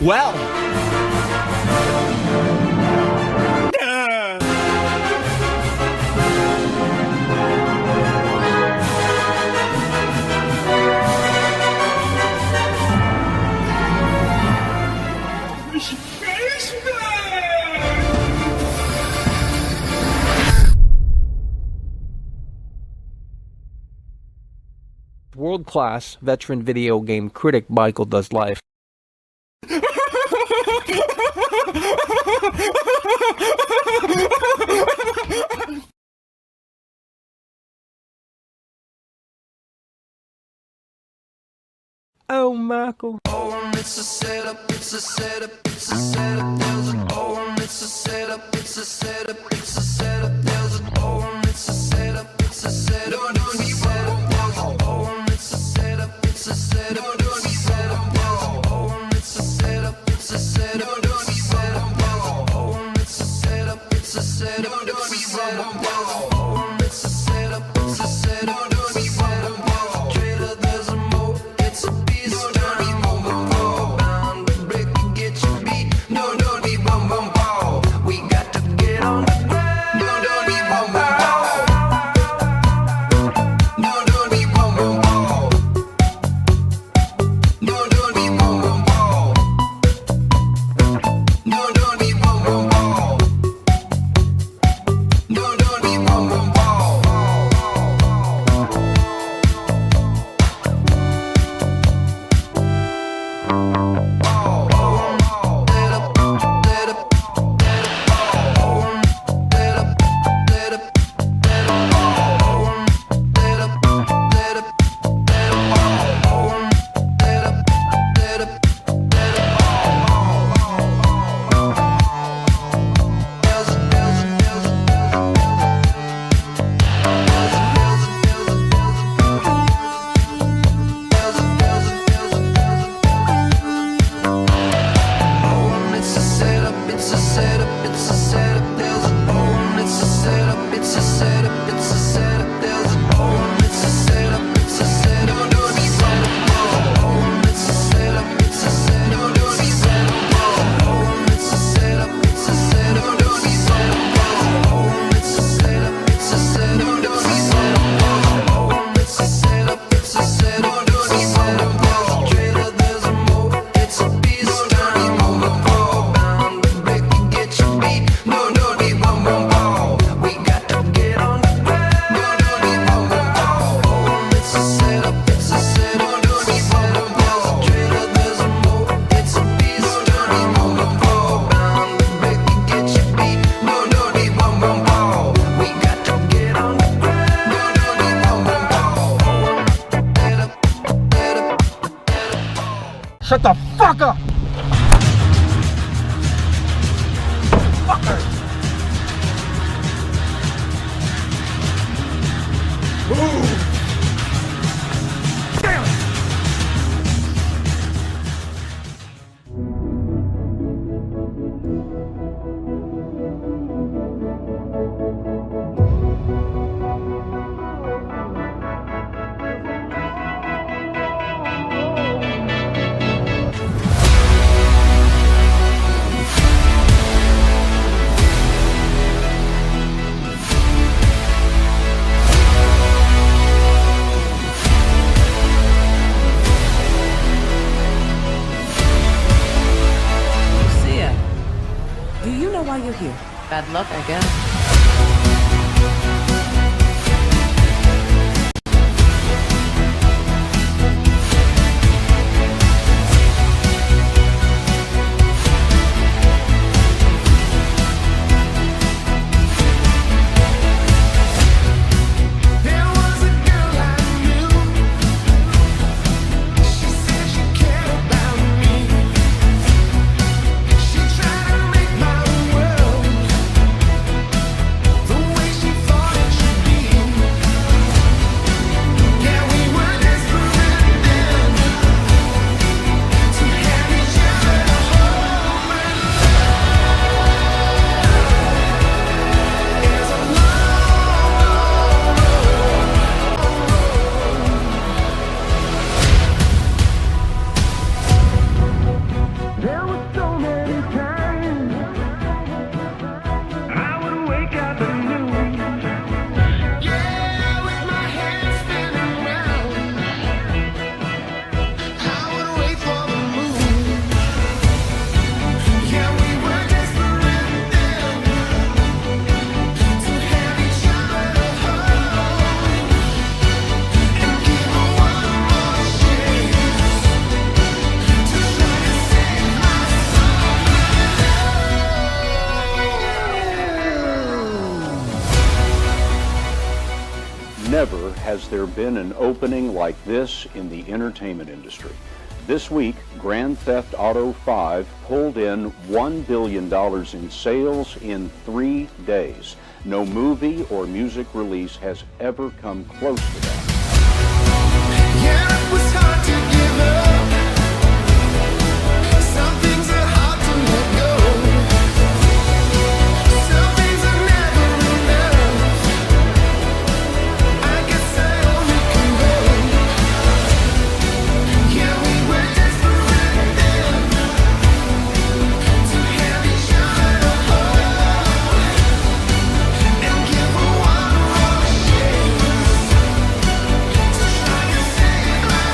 Well. World-class veteran video game critic Michael Does Life. Oh, Michael. Oh, it's a setup, it's a setup, it's a setup. There's an oh, it's a setup, it's a setup, it's a setup. There's an oh, it's a setup, it's a setup. No, no, it's a setup. There's an oh, it's a setup, it's a setup. No, no, it's a setup. There's an oh, it's a setup, it's a setup. No, no, it's a setup. There's an oh, it's a setup, it's a setup. No, no, it's a setup. There's an oh, it's a setup, it's a setup. No, no, it's a setup. Trailer, there's a mo, it's a Shut the fuck up! Fucker! Move! Bad luck, I guess. There was a girl I knew. She said she cared about me. She tried to make my world the way she thought it should be. Yeah, we were desperate then to have each other to hold. It's a There were so many times I would wake up and lose. Yeah, with my head spinning round, I would wait for the moon. Yeah, we were desperate then to have each other to hold and give her one more chance to try to save my Never has there been an opening like this in the entertainment industry. This week, Grand Theft Auto 5 pulled in $1 billion in sales in 3 days. No movie or music release has ever come close to that. Yeah, it was hard to give up. Some things are hard to let go. Some things are never enough. I guess I only can hope. Yeah, we were desperate then to have each other to hold and give her one more chance to try to save my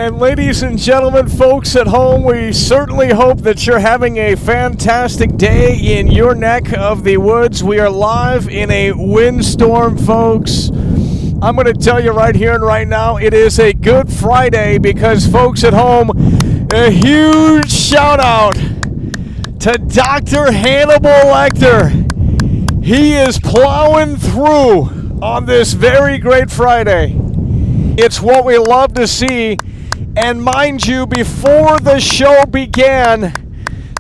And ladies and gentlemen, folks at home, we certainly hope that you're having a fantastic day in your neck of the woods. We are live in a windstorm, folks. I'm going to tell you right here and right now, it is a Good Friday because, folks at home, a huge shout out to Dr. Hannibal Lecter. He is plowing through on this very great Friday. It's what we love to see. And mind you, before the show began,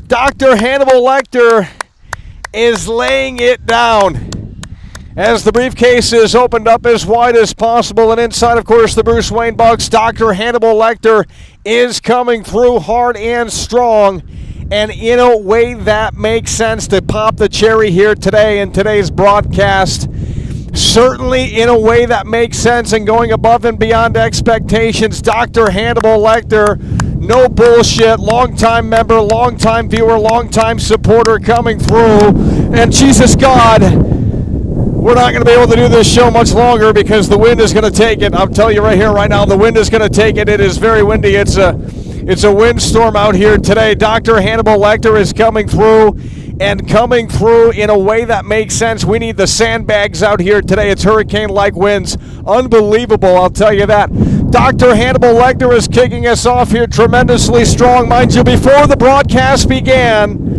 Dr. Hannibal Lecter is laying it down as the briefcase is opened up as wide as possible. And inside, of course, the Bruce Wayne box, Dr. Hannibal Lecter is coming through hard and strong. And in a way that makes sense to pop the cherry here today in today's broadcast. Certainly in a way that makes sense and going above and beyond expectations. Dr. Hannibal Lecter, no bullshit, longtime member, longtime viewer, longtime supporter coming through. And Jesus God, we're not going to be able to do this show much longer because the wind is going to take it. I'll tell you right here, right now, the wind is going to take it. It is very windy. It's a windstorm out here today. Dr. Hannibal Lecter is coming through. And coming through in a way that makes sense. We need the sandbags out here today. It's hurricane-like winds. Unbelievable, I'll tell you that. Dr. Hannibal Lecter is kicking us off here tremendously strong. Mind you, before the broadcast began,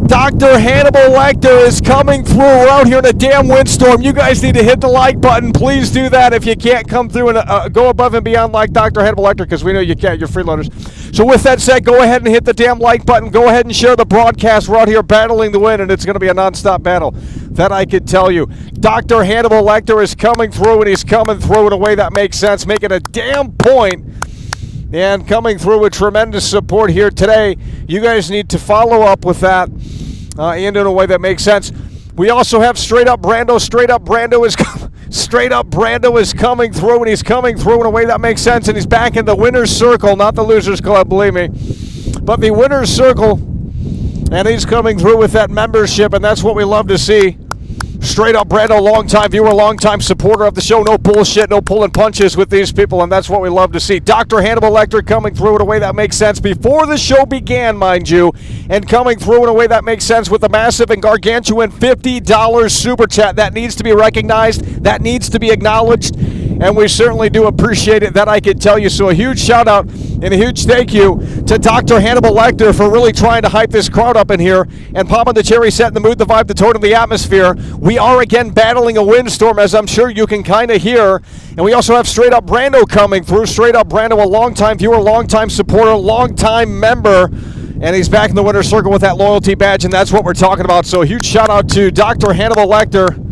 Dr. Hannibal Lecter is coming through. We're out here in a damn windstorm. You guys need to hit the like button. Please do that if you can't come through and go above and beyond like Dr. Hannibal Lecter, because we know you can't. You're freeloaders. So with that said, go ahead and hit the damn like button. Go ahead and share the broadcast. We're out here battling the wind, and it's going to be a nonstop battle. That I could tell you. Dr. Hannibal Lecter is coming through, and he's coming through in a way that makes sense, making a damn point. And coming through with tremendous support here today. You guys need to follow up with that and in a way that makes sense. We also have Straight Up Brando. Straight Up Brando is coming through, and he's coming through in a way that makes sense. And he's back in the winner's circle, not the loser's club, believe me, but the winner's circle. And he's coming through with that membership, and that's what we love to see. Straight Up Brando, longtime viewer, longtime supporter of the show. No bullshit, no pulling punches with these people, and that's what we love to see. Dr. Hannibal Lecter coming through in a way that makes sense before the show began, mind you, and coming through in a way that makes sense with a massive and gargantuan $50 super chat. That needs to be recognized, that needs to be acknowledged, and we certainly do appreciate it, that I can tell you. So a huge shout out and a huge thank you to Dr. Hannibal Lecter for really trying to hype this crowd up in here and popping the cherry, setting the mood, the vibe, the tone, and the atmosphere. We are again battling a windstorm, as I'm sure you can kind of hear. And we also have Straight Up Brando coming through. Straight Up Brando, a longtime viewer, longtime supporter, longtime member. And he's back in the winner's circle with that loyalty badge, and that's what we're talking about. So a huge shout out to Dr. Hannibal Lecter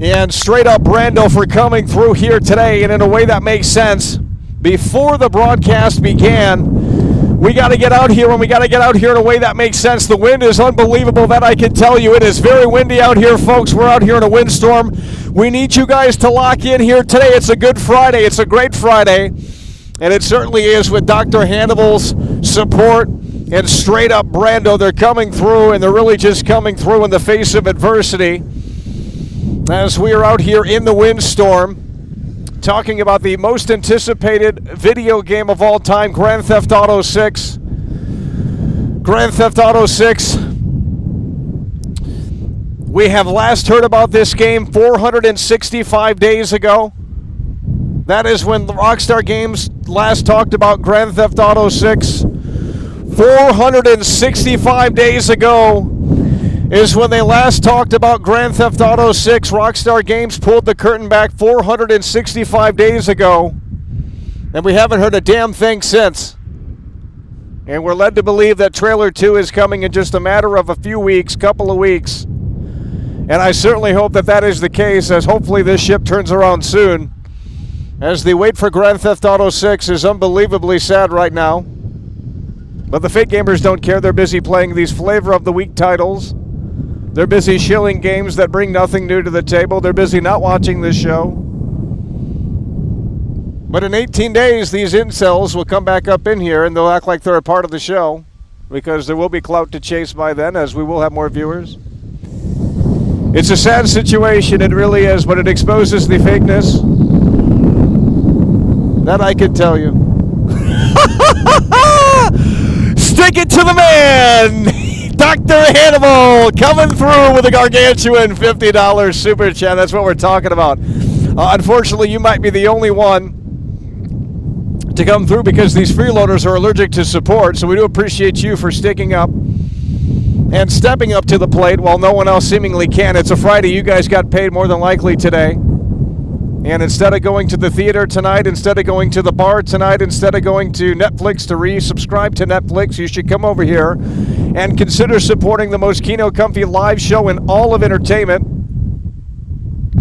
and Straight Up Brando for coming through here today, and in a way that makes sense. Before the broadcast began, we got to get out here, and we got to get out here in a way that makes sense. The wind is unbelievable, that I can tell you. It is very windy out here, folks. We're out here in a windstorm. We need you guys to lock in here today. It's a Good Friday. It's a great Friday, and it certainly is with Dr. Hannibal's support and Straight Up Brando. They're coming through, and they're really just coming through in the face of adversity as we are out here in the windstorm, talking about the most anticipated video game of all time, Grand Theft Auto 6. Grand Theft Auto 6. We have last heard about this game 465 days ago. That is when Rockstar Games last talked about Grand Theft Auto 6. 465 days ago is when they last talked about Grand Theft Auto 6. Rockstar Games pulled the curtain back 465 days ago, and we haven't heard a damn thing since. And we're led to believe that Trailer 2 is coming in just a matter of a few weeks, couple of weeks. And I certainly hope that that is the case, as hopefully this ship turns around soon, as the wait for Grand Theft Auto 6 is unbelievably sad right now. But the fake gamers don't care. They're busy playing these flavor of the week titles. They're busy shilling games that bring nothing new to the table. They're busy not watching this show. But in 18 days, these incels will come back up in here, and they'll act like they're a part of the show, because there will be clout to chase by then, as we will have more viewers. It's a sad situation, it really is, but it exposes the fakeness. That I can tell you. Stick it to the man! Dr. Hannibal coming through with a gargantuan $50 super chat. That's what we're talking about. Unfortunately, you might be the only one to come through because these freeloaders are allergic to support. So we do appreciate you for sticking up and stepping up to the plate while no one else seemingly can. It's a Friday. You guys got paid more than likely today. And instead of going to the theater tonight, instead of going to the bar tonight, instead of going to Netflix to resubscribe to Netflix, you should come over here and consider supporting the most Kino Comfy live show in all of entertainment.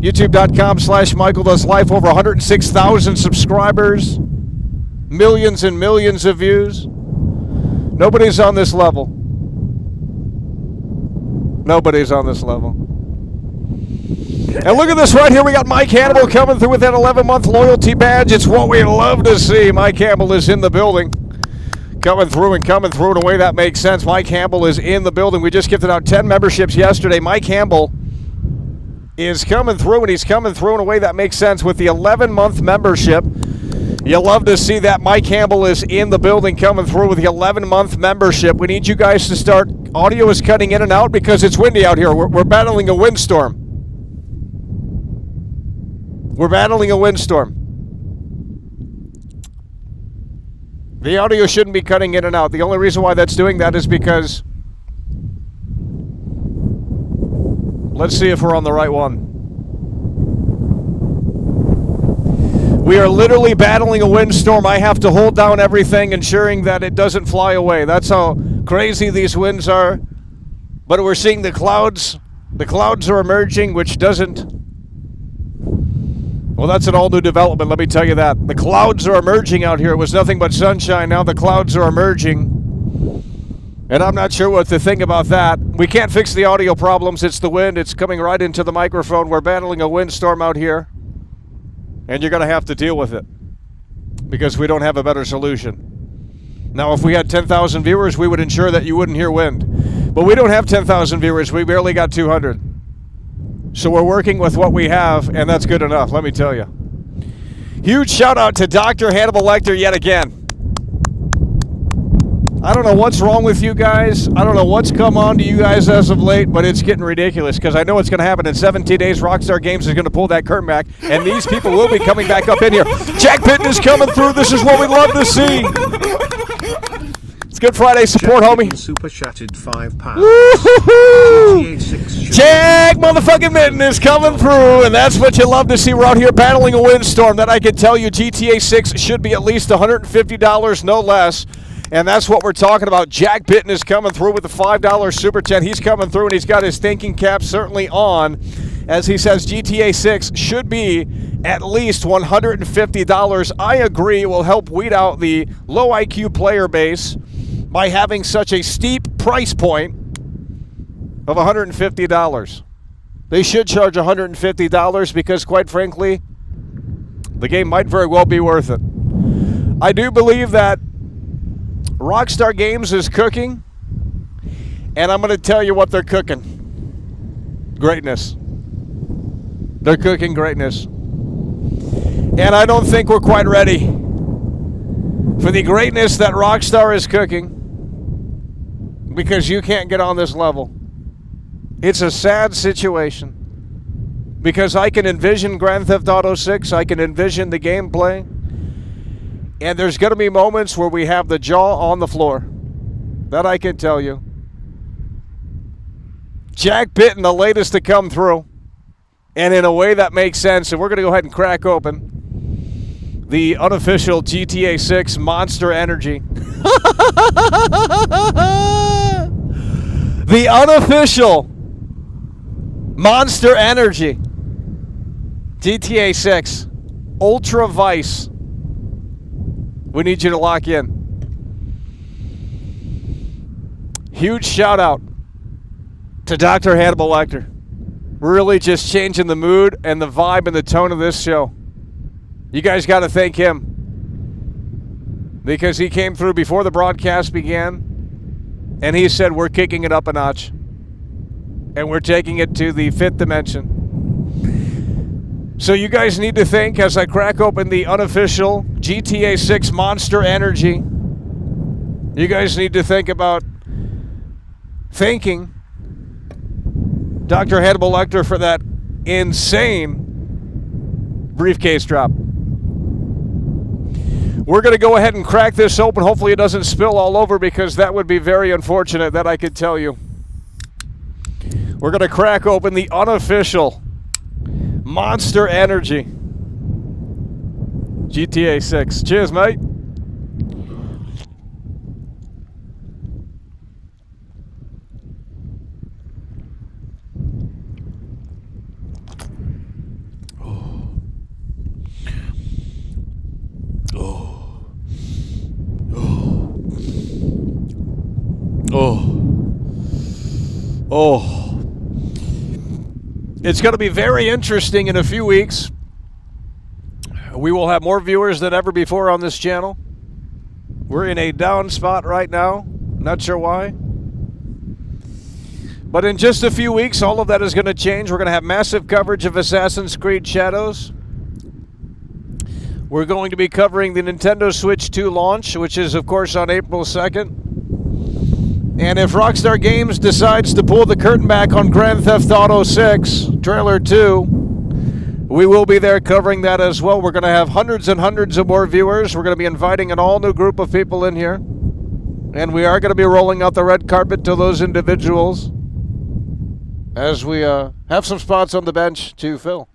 YouTube.com/Michael Does Life. Over 106,000 subscribers. Millions and millions of views. Nobody's on this level. Nobody's on this level. And look at this right here. We got Mike Hannibal coming through with that 11-month loyalty badge. It's what we love to see. Mike Hannibal is in the building. Coming through in a way that makes sense. Mike Hannibal is in the building. We just gifted out 10 memberships yesterday. Mike Hannibal is coming through, and he's coming through in a way that makes sense with the 11-month membership. You love to see that. Mike Hannibal is in the building coming through with the 11-month membership. We need you guys to start. Audio is cutting in and out because it's windy out here. We're battling a windstorm. We're battling a windstorm. The audio shouldn't be cutting in and out. The only reason why that's doing that is because... Let's see if we're on the right one. We are literally battling a windstorm. I have to hold down everything, ensuring that it doesn't fly away. That's how crazy these winds are. But we're seeing the clouds. The clouds are emerging, which doesn't... Well, that's an all-new development, let me tell you that. The clouds are emerging out here. It was nothing but sunshine. Now the clouds are emerging. And I'm not sure what to think about that. We can't fix the audio problems. It's the wind. It's coming right into the microphone. We're battling a windstorm out here. And you're going to have to deal with it. Because we don't have a better solution. Now, if we had 10,000 viewers, we would ensure that you wouldn't hear wind. But we don't have 10,000 viewers. We barely got 200. So we're working with what we have, and that's good enough, let me tell you. Huge shout out to Dr. Hannibal Lecter yet again. I don't know what's wrong with you guys. I don't know what's come on to you guys as of late, but it's getting ridiculous because I know what's going to happen in 17 days. Rockstar Games is going to pull that curtain back, and these people will be coming back up in here. Jack Pitton is coming through. This is what we love to see. It's Good Friday support, homie. Super chatted £5. Jack motherfucking Mitten is coming through, and that's what you love to see. We're out here battling a windstorm. That I can tell you, GTA 6 should be at least $150, no less. And that's what we're talking about. Jack Pitton is coming through with the $5 super chat. He's coming through, and he's got his thinking cap certainly on. As he says, GTA 6 should be at least $150. I agree. It will help weed out the low IQ player base by having such a steep price point of $150. They should charge $150 because, quite frankly, the game might very well be worth it. I do believe that Rockstar Games is cooking, and I'm going to tell you what they're cooking. Greatness. They're cooking greatness. And I don't think we're quite ready for the greatness that Rockstar is cooking, because you can't get on this level. It's a sad situation, because I can envision Grand Theft Auto 6, I can envision the gameplay, and there's going to be moments where we have the jaw on the floor. That I can tell you. Jack Pitton, the latest to come through, and in a way that makes sense, and we're going to go ahead and crack open the unofficial GTA 6 Monster Energy. The unofficial Monster Energy GTA 6 Ultra Vice. We need you to lock in. Huge shout out to Dr. Hannibal Lecter. Really just changing the mood and the vibe and the tone of this show. You guys got to thank him, because he came through before the broadcast began, and he said we're kicking it up a notch, and we're taking it to the 5th dimension. So you guys need to think, as I crack open the unofficial GTA 6 Monster Energy. You guys need to think about thanking Dr. Hannibal Lecter for that insane briefcase drop. We're going to go ahead and crack this open. Hopefully it doesn't spill all over, because that would be very unfortunate, that I could tell you. We're going to crack open the unofficial Monster Energy GTA 6. Cheers, mate. It's going to be very interesting in a few weeks. We will have more viewers than ever before on this channel. We're in a down spot right now. Not sure why. But in just a few weeks, all of that is going to change. We're going to have massive coverage of Assassin's Creed Shadows. We're going to be covering the Nintendo Switch 2 launch, which is, of course, on April 2nd. And if Rockstar Games decides to pull the curtain back on Grand Theft Auto 6 Trailer 2, we will be there covering that as well. We're going to have hundreds and hundreds of more viewers. We're going to be inviting an all-new group of people in here. And we are going to be rolling out the red carpet to those individuals as we have some spots on the bench to fill.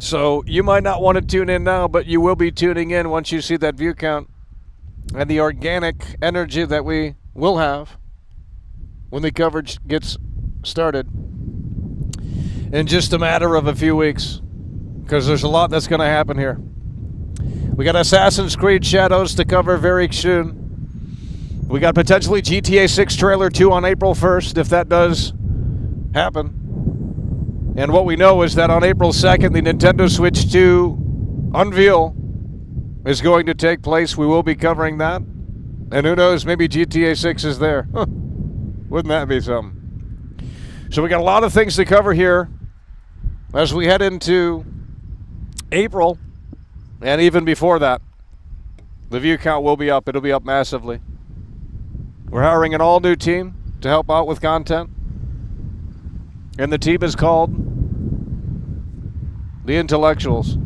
So you might not want to tune in now, but you will be tuning in once you see that view count and the organic energy that we will have when the coverage gets started in just a matter of a few weeks, because there's a lot that's going to happen here. We got Assassin's Creed Shadows to cover very soon. We got potentially GTA 6 Trailer 2 on April 1st, if that does happen. And what we know is that on April 2nd, the Nintendo Switch 2 unveil is going to take place. We will be covering that. And who knows, maybe GTA 6 is there. Huh. Wouldn't that be something? So we got a lot of things to cover here as we head into April, and even before that. The view count will be up. It'll be up massively. We're hiring an all-new team to help out with content. And the team is called The Intellectuals.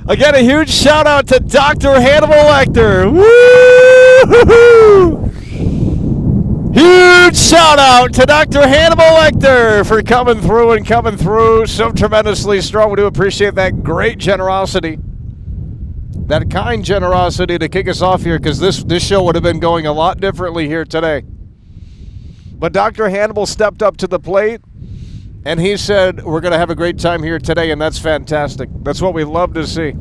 Again, a huge shout out to Dr. Hannibal Lecter. Woo! Huge shout out to Dr. Hannibal Lecter for coming through so tremendously strong. We do appreciate that great generosity, that kind generosity to kick us off here, because this show would have been going a lot differently here today. But Dr. Hannibal stepped up to the plate, and he said, we're going to have a great time here today, and that's fantastic. That's what we love to see.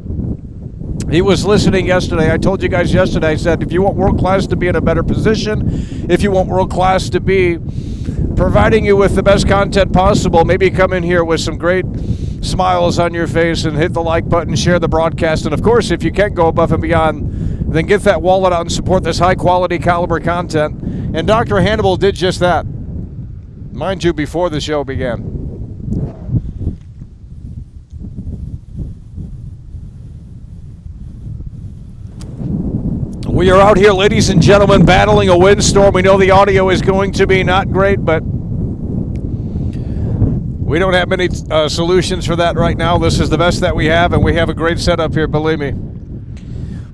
He was listening yesterday. I told you guys yesterday, I said, if you want world class to be in a better position, if you want world class to be providing you with the best content possible, maybe come in here with some great smiles on your face and hit the like button, share the broadcast, and of course, if you can't go above and beyond, then get that wallet out and support this high-quality caliber content. And Dr. Hannibal did just that. Mind you, before the show began. We are out here, ladies and gentlemen, battling a windstorm. We know the audio is going to be not great, but we don't have many solutions for that right now. This is the best that we have, and we have a great setup here, believe me.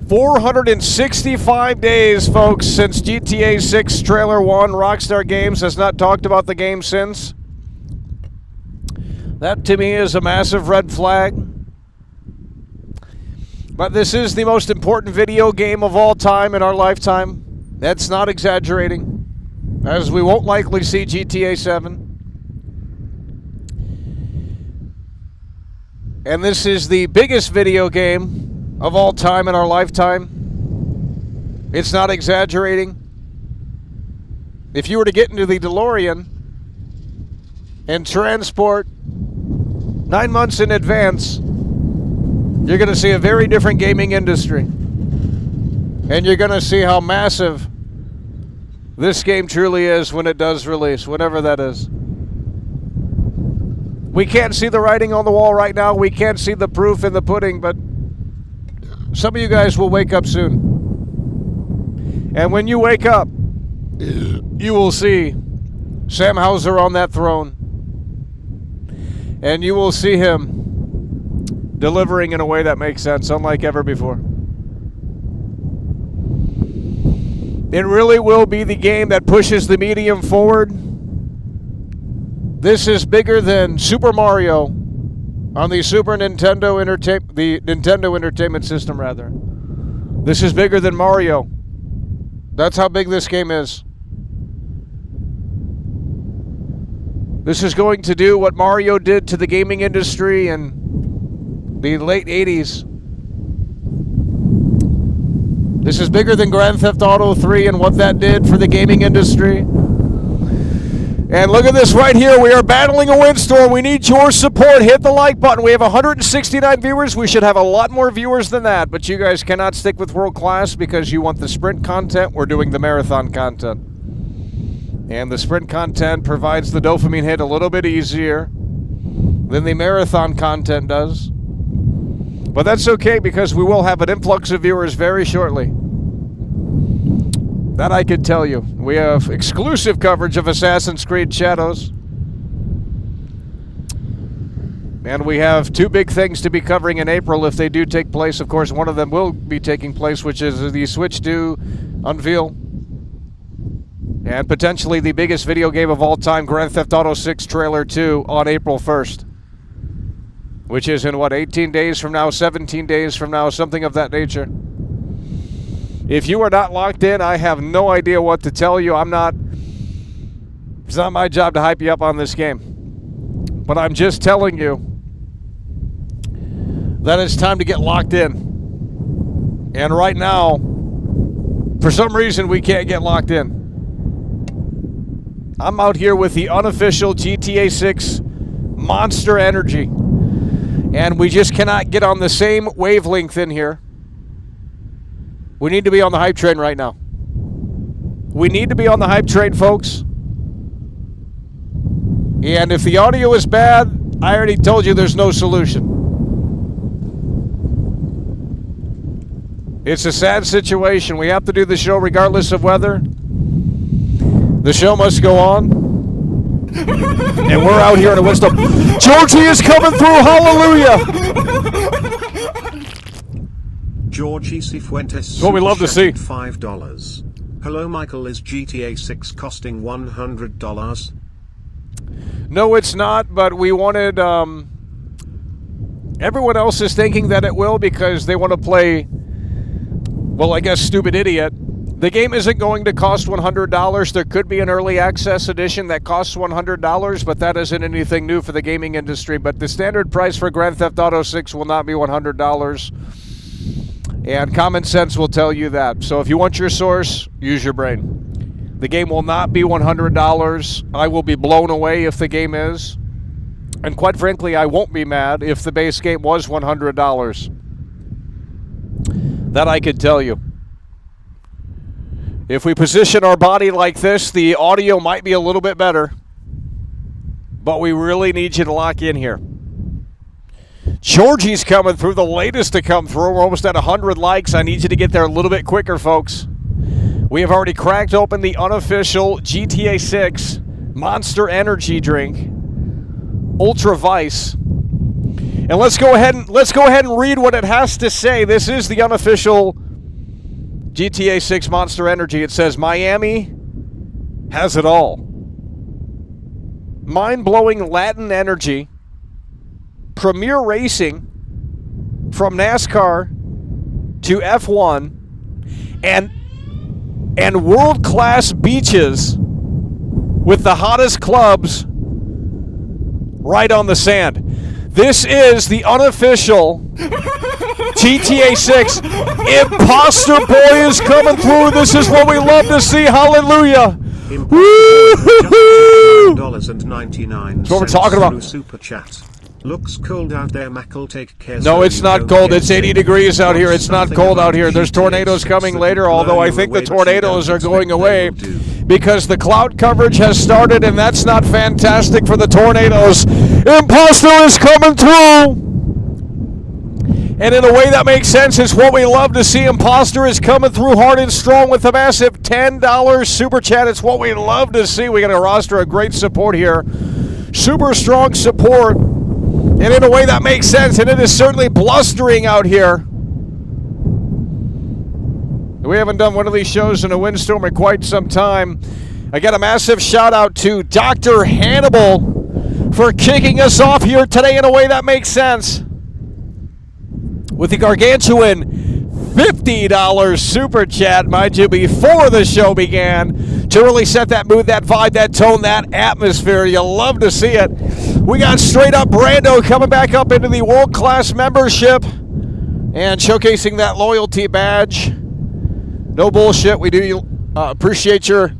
465 days, folks, since GTA 6 Trailer 1. Rockstar Games has not talked about the game since. That, to me, is a massive red flag. But this is the most important video game of all time in our lifetime. That's not exaggerating, as we won't likely see GTA 7. And this is the biggest video game of all time in our lifetime. It's not exaggerating. If you were to get into the DeLorean and transport 9 months in advance, you're going to see a very different gaming industry. And you're going to see how massive this game truly is when it does release, whenever that is. We can't see the writing on the wall right now. We can't see the proof in the pudding, but some of you guys will wake up soon. And when you wake up, you will see Sam Hauser on that throne. And you will see him delivering in a way that makes sense, unlike ever before. It really will be the game that pushes the medium forward. This is bigger than Super Mario on the Nintendo Entertainment System, rather. This is bigger than Mario. That's how big this game is. This is going to do what Mario did to the gaming industry in the late 80s. This is bigger than Grand Theft Auto 3 and what that did for the gaming industry. And look at this right here. We are battling a windstorm. We need your support. Hit the like button. We have 169 viewers. We should have a lot more viewers than that. But you guys cannot stick with world class because you want the sprint content. We're doing the marathon content. And the sprint content provides the dopamine hit a little bit easier than the marathon content does. But that's okay because we will have an influx of viewers very shortly. That I could tell you. We have exclusive coverage of Assassin's Creed Shadows. And we have two big things to be covering in April if they do take place. Of course, one of them will be taking place, which is the Switch 2 unveil. And potentially the biggest video game of all time, Grand Theft Auto 6 Trailer 2 on April 1st. Which is in, 18 days from now, 17 days from now, something of that nature. If you are not locked in, I have no idea what to tell you. It's not my job to hype you up on this game. But I'm just telling you that it's time to get locked in. And right now, for some reason, we can't get locked in. I'm out here with the unofficial GTA 6 Monster Energy. And we just cannot get on the same wavelength in here. We need to be on the hype train right now. We need to be on the hype train, folks. And if the audio is bad, I already told you there's no solution. It's a sad situation. We have to do the show regardless of weather. The show must go on. And we're out here in a windstorm. Georgie is coming through. Hallelujah. Georgie Cifuentes. That's what we love to see. $5. Hello, Michael. Is GTA 6 costing $100? No, it's not, but we wanted... everyone else is thinking that it will because they want to play... Well, I guess Stupid Idiot. The game isn't going to cost $100. There could be an early access edition that costs $100, but that isn't anything new for the gaming industry. But the standard price for Grand Theft Auto 6 will not be $100. And common sense will tell you that. So if you want your source, use your brain. The game will not be $100. I will be blown away if the game is. And quite frankly, I won't be mad if the base game was $100. That I could tell you. If we position our body like this, the audio might be a little bit better. But we really need you to lock in here. Georgie's coming through, the latest to come through. We're almost at 100 likes. I need you to get there a little bit quicker, folks. We have already cracked open the unofficial GTA 6 Monster Energy drink, Ultra Vice. And let's go ahead and read what it has to say. This is the unofficial GTA 6 Monster Energy. It says, Miami has it all. Mind-blowing Latin energy, premier racing from NASCAR to F1, and world-class beaches with the hottest clubs right on the sand. This is the unofficial GTA 6. Imposter Boy is coming through. This is what we love to see. Hallelujah. Woo-hoo-hoo! $99. That's what we're talking about. Super chat. Looks cold out there, Mack'll take care. No, it's not cold. It's 80 degrees out here. It's not cold out here. There's tornadoes coming later, although I think the tornadoes are going away because the cloud coverage has started, and that's not fantastic for the tornadoes. Imposter is coming through. And in a way that makes sense, it's what we love to see. Imposter is coming through hard and strong with a massive $10 super chat. It's what we love to see. We got a roster of great support here. Super strong support. And in a way that makes sense, and it is certainly blustering out here. We haven't done one of these shows in a windstorm in quite some time. I got a massive shout out to Dr. Hannibal for kicking us off here today in a way that makes sense. With the gargantuan $50 super chat, mind you, before the show began, to really set that mood, that vibe, that tone, that atmosphere. You love to see it. We got straight up Brando coming back up into the world-class membership and showcasing that loyalty badge. No bullshit. We do appreciate your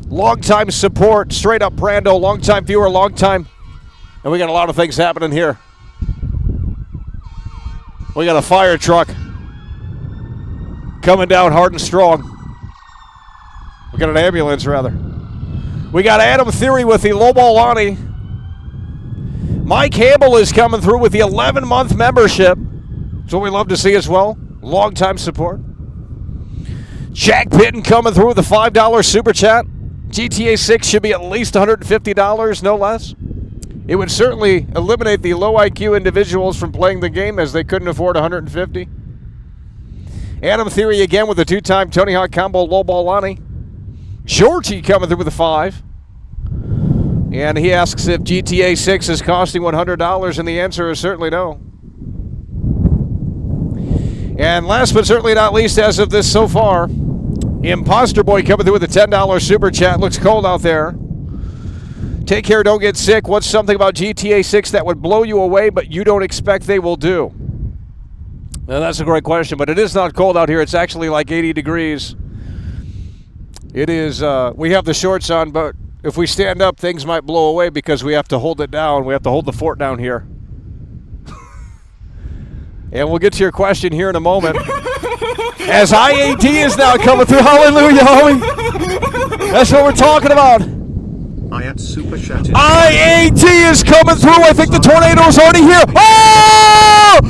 long-time support. Straight up Brando, long-time viewer, long-time. And we got a lot of things happening here. We got a fire truck coming down hard and strong. We got an ambulance, rather. We got Adam Theory with the Lowball Lonnie. Mike Campbell is coming through with the 11-month membership. That's what we love to see as well. Long-time support. Jack Pitton coming through with the $5 super chat. GTA 6 should be at least $150, no less. It would certainly eliminate the low IQ individuals from playing the game as they couldn't afford $150. Adam Theory again with a 2-time Tony Hawk combo Lowball Lonnie. Georgie coming through with a 5. And he asks if GTA 6 is costing $100, and the answer is certainly no. And last but certainly not least, as of this so far, Imposter Boy coming through with a $10 super chat. Looks cold out there. Take care, don't get sick. What's something about GTA 6 that would blow you away but you don't expect they will do? Now, that's a great question, but it is not cold out here. It's actually like 80 degrees. It is, we have the shorts on, but if we stand up, things might blow away because we have to hold it down. We have to hold the fort down here. And we'll get to your question here in a moment. As IAD is now coming through. Hallelujah, homie. That's what we're talking about. IAD super chat. IAD is coming through. I think the tornado's already here. Oh!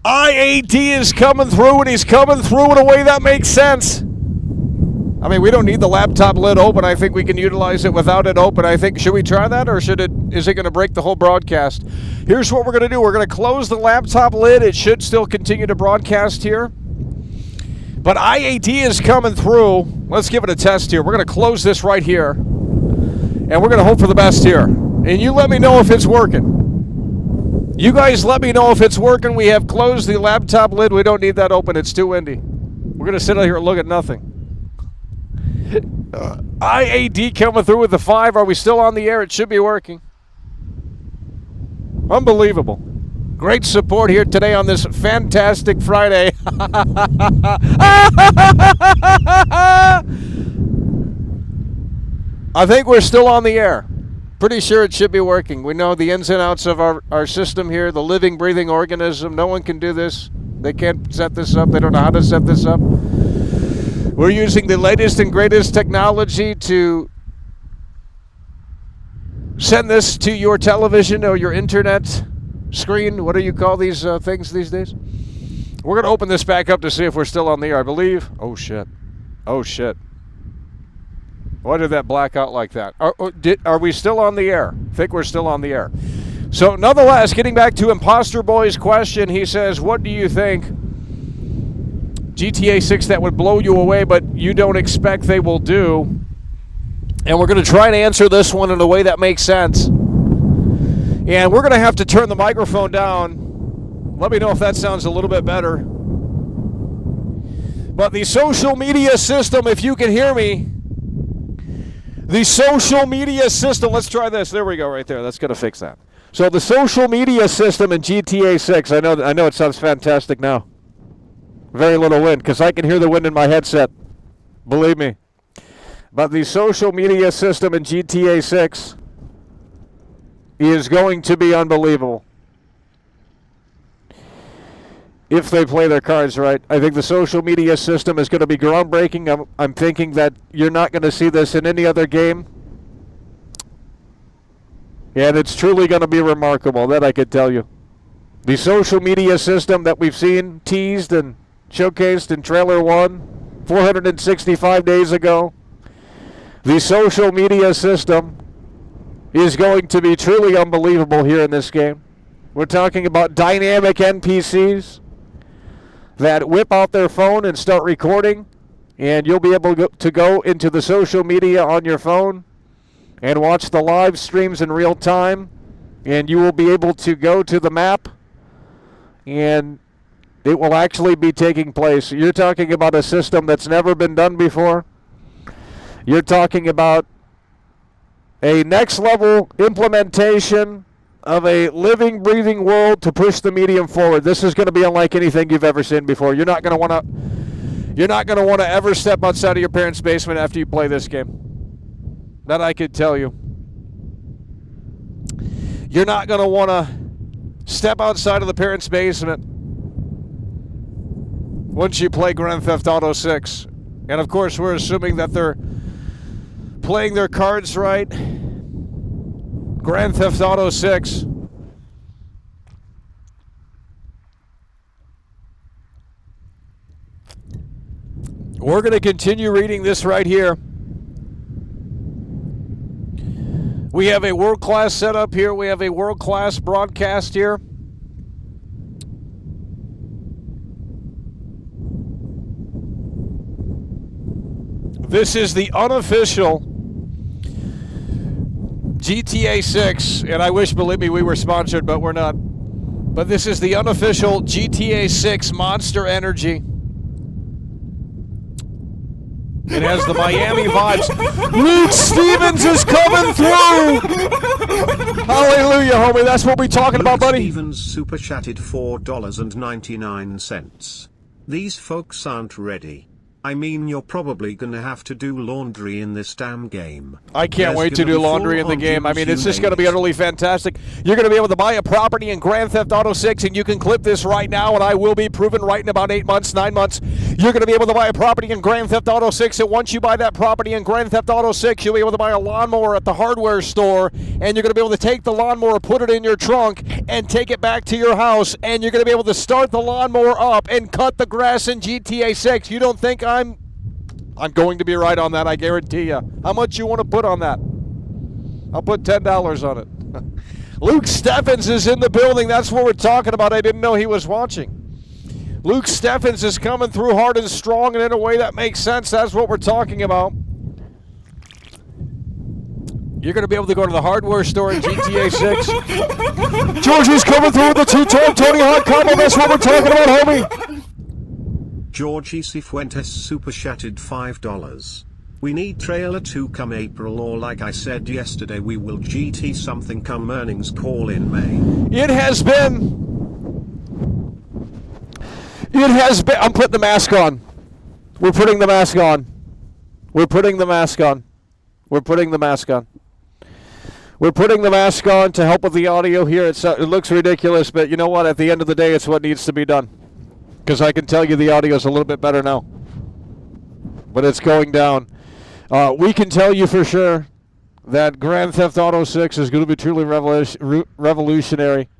IAD is coming through, and he's coming through in a way that makes sense. I mean, we don't need the laptop lid open. I think we can utilize it without it open. I think, should we try that, or is it going to break the whole broadcast? Here's what we're going to do. We're going to close the laptop lid. It should still continue to broadcast here. But IAD is coming through. Let's give it a test here. We're going to close this right here. And we're going to hope for the best here. And you let me know if it's working. You guys let me know if it's working. We have closed the laptop lid. We don't need that open. It's too windy. We're going to sit out here and look at nothing. IAD coming through with the 5. Are we still on the air? It should be working. Unbelievable. Great support here today on this fantastic Friday. I think we're still on the air. Pretty sure it should be working. We know the ins and outs of our system here, the living, breathing organism. No one can do this. They can't set this up. They don't know how to set this up. We're using the latest and greatest technology to send this to your television or your internet screen. What do you call these things these days? We're going to open this back up to see if we're still on the air, I believe. Oh, shit. Oh, shit. Why did that black out like that? Are we still on the air? I think we're still on the air. So, nonetheless, getting back to Imposter Boy's question, he says, what do you think GTA 6 that would blow you away, but you don't expect they will do? And we're going to try and answer this one in a way that makes sense. And we're going to have to turn the microphone down. Let me know if that sounds a little bit better. But the social media system, if you can hear me, the social media system, let's try this. There we go, right there. That's going to fix that. So the social media system in GTA 6, I know it sounds fantastic now. Very little wind, because I can hear the wind in my headset. Believe me. But the social media system in GTA 6 is going to be unbelievable. If they play their cards right. I think the social media system is going to be groundbreaking. I'm thinking that you're not going to see this in any other game. And it's truly going to be remarkable, that I could tell you. The social media system that we've seen teased and showcased in Trailer 1 465 days ago, the social media system is going to be truly unbelievable here in this game. We're talking about dynamic NPCs that whip out their phone and start recording, and you'll be able to go into the social media on your phone and watch the live streams in real time, and you will be able to go to the map, and it will actually be taking place. You're talking about a system that's never been done before. You're talking about a next level implementation of a living, breathing world to push the medium forward. This is going to be unlike anything you've ever seen before. You're not going to want to ever step outside of your parents' basement after you play this game. That I could tell you. You're not going to want to step outside of the parents' basement once you play Grand Theft Auto 6. And of course, we're assuming that they're playing their cards right. Grand Theft Auto 6. We're going to continue reading this right here. We have a world-class setup here. We have a world-class broadcast here. This is the unofficial GTA 6, and I wish, believe me, we were sponsored, but we're not. But this is the unofficial GTA 6 Monster Energy. It has the Miami vibes. Luke Stevens is coming through. Hallelujah, homie. That's what we're talking about, buddy. Stevens super chatted $4.99. These folks aren't ready. I mean, you're probably gonna have to do laundry in this damn game. I can't wait to do laundry in the game. I mean, it's just going to be utterly fantastic. You're going to be able to buy a property in Grand Theft Auto 6, and you can clip this right now, and I will be proven right in about 8 months, 9 months. You're going to be able to buy a property in Grand Theft Auto 6, and once you buy that property in Grand Theft Auto 6, you'll be able to buy a lawnmower at the hardware store, and you're going to be able to take the lawnmower, put it in your trunk, and take it back to your house, and you're going to be able to start the lawnmower up and cut the grass in GTA 6. You don't think I'm going to be right on that, I guarantee you. How much you want to put on that? I'll put $10 on it. Luke Steffens is in the building. That's what we're talking about. I didn't know he was watching. Luke Steffens is coming through hard and strong and in a way that makes sense. That's what we're talking about. You're going to be able to go to the hardware store in GTA 6. Georgie's coming through with the two-time Tony Hawk combo. That's what we're talking about, homie. Georgie Cifuentes super chatted $5. We need trailer 2 come April, or like I said yesterday, we will GT something come earnings call in May. It has been, I'm putting the mask on. We're putting the mask on. We're putting the mask on. We're putting the mask on. We're putting the mask on to help with the audio here. It looks ridiculous, but you know what? At the end of the day, it's what needs to be done. Because I can tell you the audio is a little bit better now. But it's going down. We can tell you for sure that Grand Theft Auto 6 is going to be truly revolutionary.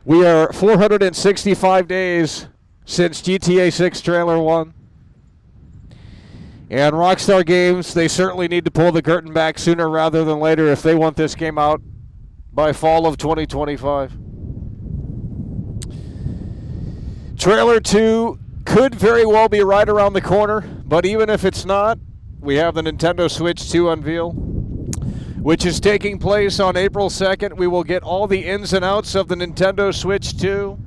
We are 465 days since GTA 6 Trailer 1. And Rockstar Games, they certainly need to pull the curtain back sooner rather than later if they want this game out by fall of 2025. Trailer 2 could very well be right around the corner, but even if it's not, we have the Nintendo Switch 2 unveil, which is taking place on April 2nd. We will get all the ins and outs of the Nintendo Switch 2.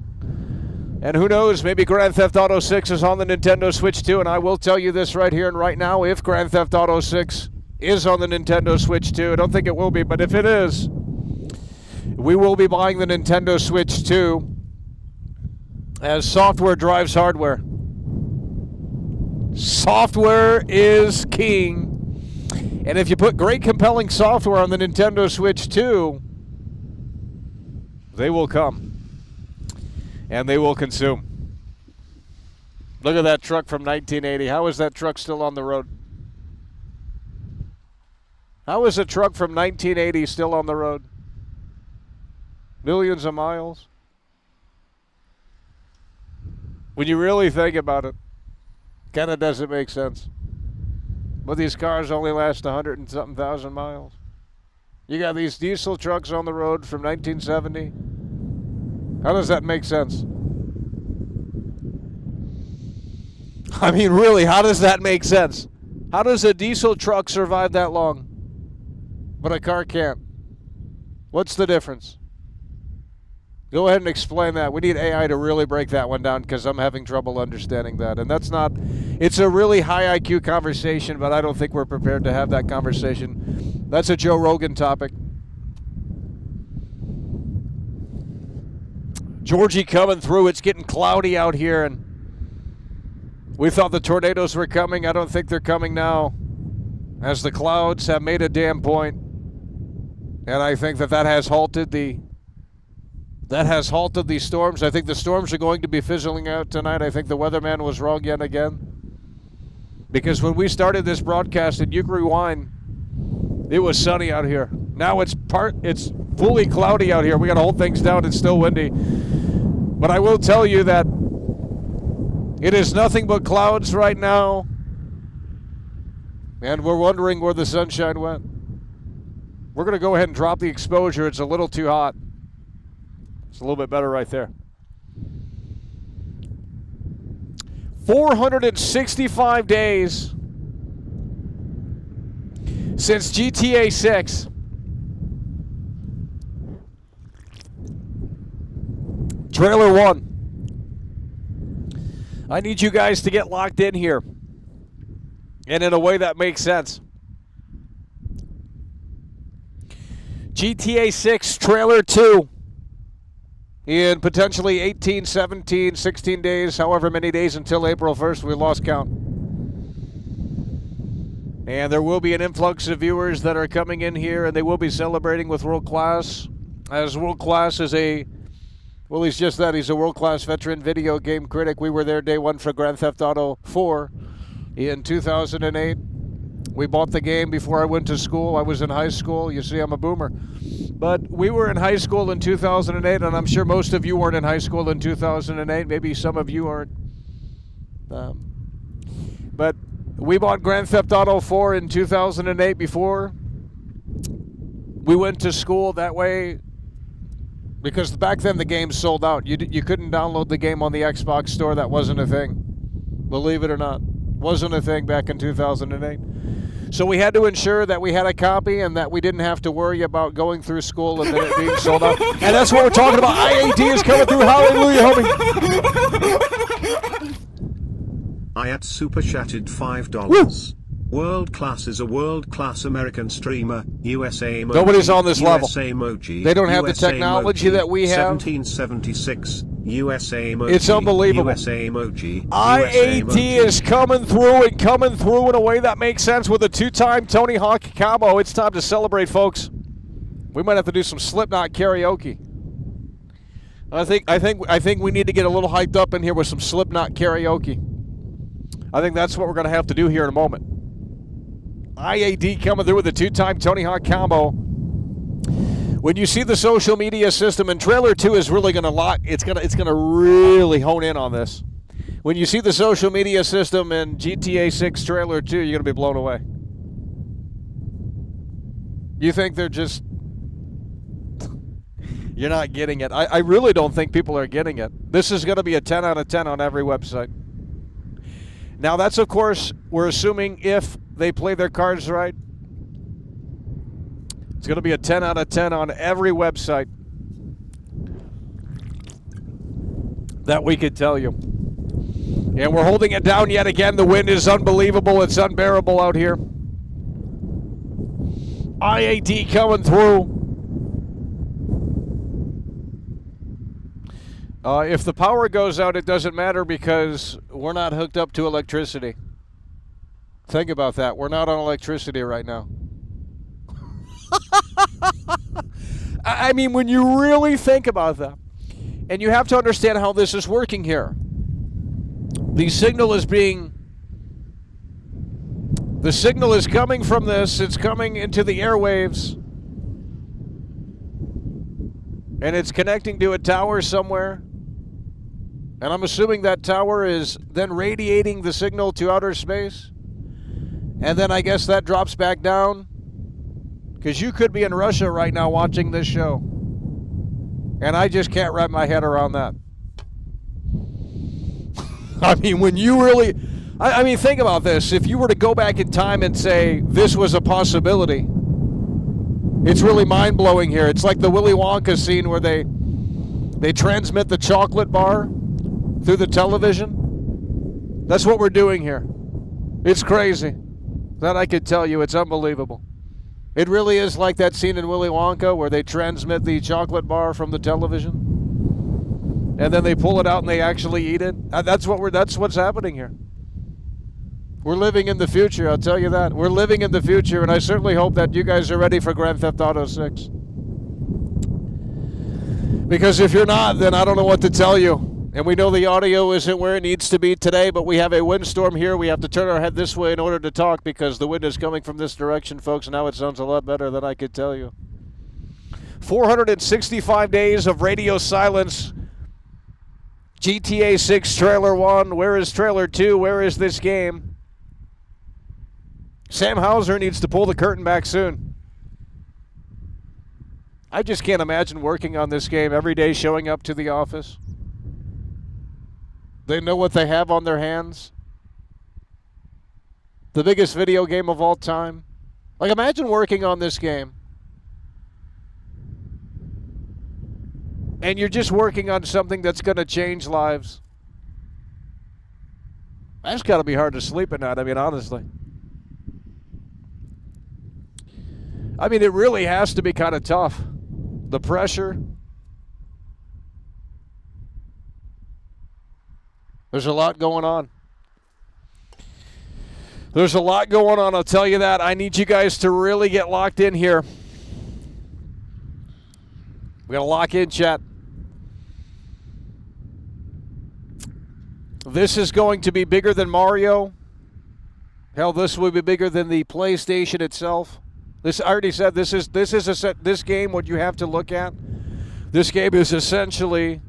And who knows, maybe Grand Theft Auto 6 is on the Nintendo Switch 2, and I will tell you this right here and right now, if Grand Theft Auto 6 is on the Nintendo Switch 2, I don't think it will be, but if it is, we will be buying the Nintendo Switch 2. As software drives hardware. Software is king. And if you put great, compelling software on the Nintendo Switch 2, they will come. And they will consume. Look at that truck from 1980. How is that truck still on the road? How is a truck from 1980 still on the road? Millions of miles. When you really think about it, kind of doesn't make sense. But these cars only last 100 and something thousand miles. You got these diesel trucks on the road from 1970. How does that make sense? I mean, really, how does that make sense? How does a diesel truck survive that long, but a car can't? What's the difference? Go ahead and explain that. We need AI to really break that one down because I'm having trouble understanding that. And that's not, it's a really high IQ conversation, but I don't think we're prepared to have that conversation. That's a Joe Rogan topic. Georgie coming through. It's getting cloudy out here, and we thought the tornadoes were coming. I don't think they're coming now, as the clouds have made a damn point. And I think that has halted the storms. I think the storms are going to be fizzling out tonight. I think the weatherman was wrong yet again. Because when we started this broadcast at You Can Rewind, it was sunny out here. Now it's fully cloudy out here. We got to hold things down. It's still windy. But I will tell you that it is nothing but clouds right now. And we're wondering where the sunshine went. We're going to go ahead and drop the exposure. It's a little too hot. It's a little bit better right there. 465 days since GTA 6. Trailer 1. I need you guys to get locked in here. And in a way that makes sense. GTA 6 Trailer 2. In potentially 18, 17, 16 days, however many days until April 1st, we lost count. And there will be an influx of viewers that are coming in here, and they will be celebrating with World Class. As World Class is well, he's just that. He's a world-class veteran video game critic. We were there day one for Grand Theft Auto 4 in 2008. We bought the game before I went to school. I was in high school. You see, I'm a boomer. But we were in high school in 2008, and I'm sure most of you weren't in high school in 2008. Maybe some of you aren't. But we bought Grand Theft Auto 4 in 2008 before we went to school. That way, because back then the game sold out. You couldn't download the game on the Xbox store. That wasn't a thing. Believe it or not. Wasn't a thing back in 2008. So we had to ensure that we had a copy and that we didn't have to worry about going through school and then it being sold out. And that's what we're talking about. IAD is coming through. Hallelujah, homie. IAT super chatted $5. World Class is a world-class American streamer. USA emoji. Nobody's on this level. USA emoji. They don't have USA the technology emoji, that we have. 1776. USA emoji. It's unbelievable. USA emoji. IAT is coming through in a way that makes sense with a two-time Tony Hawk combo. It's time to celebrate, folks. We might have to do some Slipknot karaoke. I think we need to get a little hyped up in here with some Slipknot karaoke. I think that's what we're going to have to do here in a moment. IAD coming through with a two-time Tony Hawk combo. When you see the social media system, and Trailer 2 is really going to lock, it's going to really hone in on this. When you see the social media system in GTA 6 Trailer 2, you're going to be blown away. You think they're just... You're not getting it. I really don't think people are getting it. This is going to be a 10 out of 10 on every website. Now, that's, of course, we're assuming if they play their cards right. It's going to be a 10 out of 10 on every website that we could tell you. And we're holding it down yet again. The wind is unbelievable. It's unbearable out here. IAD coming through. If the power goes out, it doesn't matter because we're not hooked up to electricity. Think about that. We're not on electricity right now. I mean, when you really think about that, and you have to understand how this is working here. The signal is coming from this. It's coming into the airwaves. and it's connecting to a tower somewhere. And I'm assuming that tower is then radiating the signal to outer space. And then I guess that drops back down. Because you could be in Russia right now watching this show. And I just can't wrap my head around that. I mean, when you really... I mean, think about this. If you were to go back in time and say this was a possibility, it's really mind-blowing here. It's like the Willy Wonka scene where they transmit the chocolate bar through the television. That's what we're doing here. It's crazy. That I could tell you. It's unbelievable. It really is like that scene in Willy Wonka where they transmit the chocolate bar from the television, and then they pull it out and they actually eat it. That's what's happening here. We're living in the future, I'll tell you that. We're living in the future, and I certainly hope that you guys are ready for Grand Theft Auto 6. Because if you're not, then I don't know what to tell you. And we know the audio isn't where it needs to be today, but we have a windstorm here. We have to turn our head this way in order to talk because the wind is coming from this direction, folks. Now it sounds a lot better than I could tell you. 465 days of radio silence. GTA 6 Trailer 1. Where is Trailer 2? Where is this game? Sam Hauser needs to pull the curtain back soon. I just can't imagine working on this game every day, showing up to the office. They know what they have on their hands. The biggest video game of all time. Like, imagine working on this game. And you're just working on something that's going to change lives. That's got to be hard to sleep at night, I mean, honestly. I mean, it really has to be kind of tough. The pressure. There's a lot going on. There's a lot going on, I'll tell you that. I need you guys to really get locked in here. We got to lock in, chat. This is going to be bigger than Mario. Hell, this will be bigger than the PlayStation itself. This, I already said, this game, what you have to look at, this game is essentially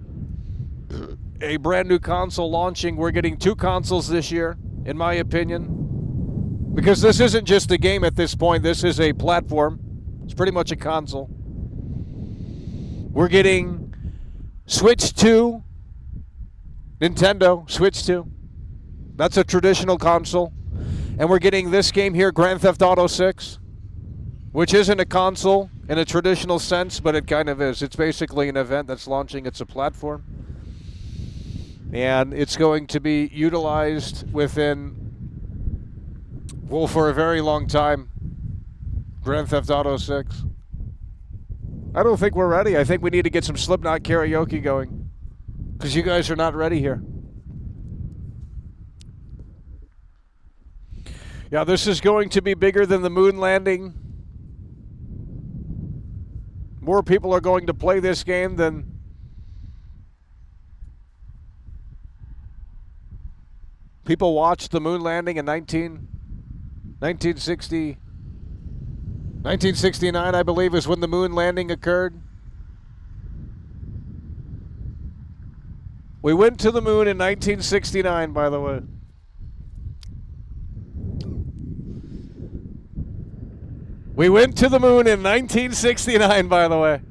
a brand new console launching. We're getting 2 consoles this year, in my opinion. Because this isn't just a game at this point. This is a platform. It's pretty much a console. We're getting Switch 2. Nintendo, Switch 2. That's a traditional console. And we're getting this game here, Grand Theft Auto 6. Which isn't a console in a traditional sense, but it kind of is. It's basically an event that's launching. It's a platform. And it's going to be utilized within, well, for a very long time. Grand Theft Auto 6. I don't think we're ready. I think we need to get some Slipknot karaoke going. Because you guys are not ready here. Yeah, this is going to be bigger than the moon landing. More people are going to play this game than people watched the moon landing in 1969, I believe, is when the moon landing occurred. We went to the moon in 1969, by the way. We went to the moon in 1969, by the way.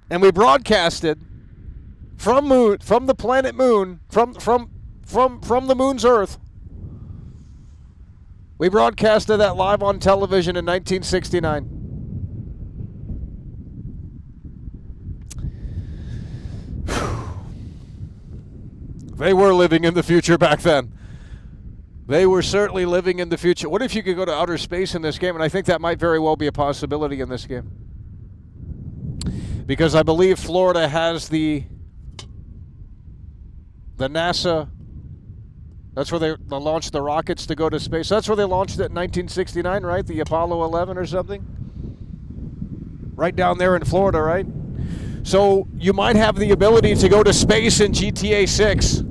And we broadcasted from the planet Moon, from the moon's Earth. We broadcasted that live on television in 1969. They were living in the future back then. They were certainly living in the future. What if you could go to outer space in this game? And I think that might very well be a possibility in this game. Because I believe Florida has the NASA. That's where they launched the rockets to go to space. That's where they launched it in 1969, right? The Apollo 11 or something? Right down there in Florida, right? So you might have the ability to go to space in GTA 6.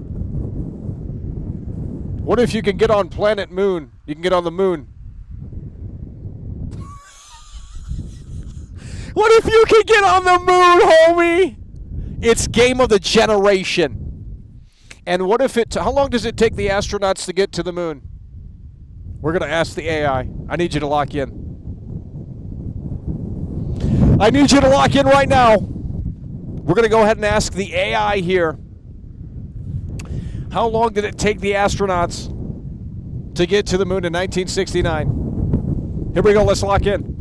What if you can get on planet Moon? You can get on the moon. What if you can get on the moon, homie? It's game of the generation. And what if it... How long does it take the astronauts to get to the moon? We're going to ask the AI. I need you to lock in. I need you to lock in right now. We're going to go ahead and ask the AI here. How long did it take the astronauts to get to the moon in 1969? Here we go. Let's lock in.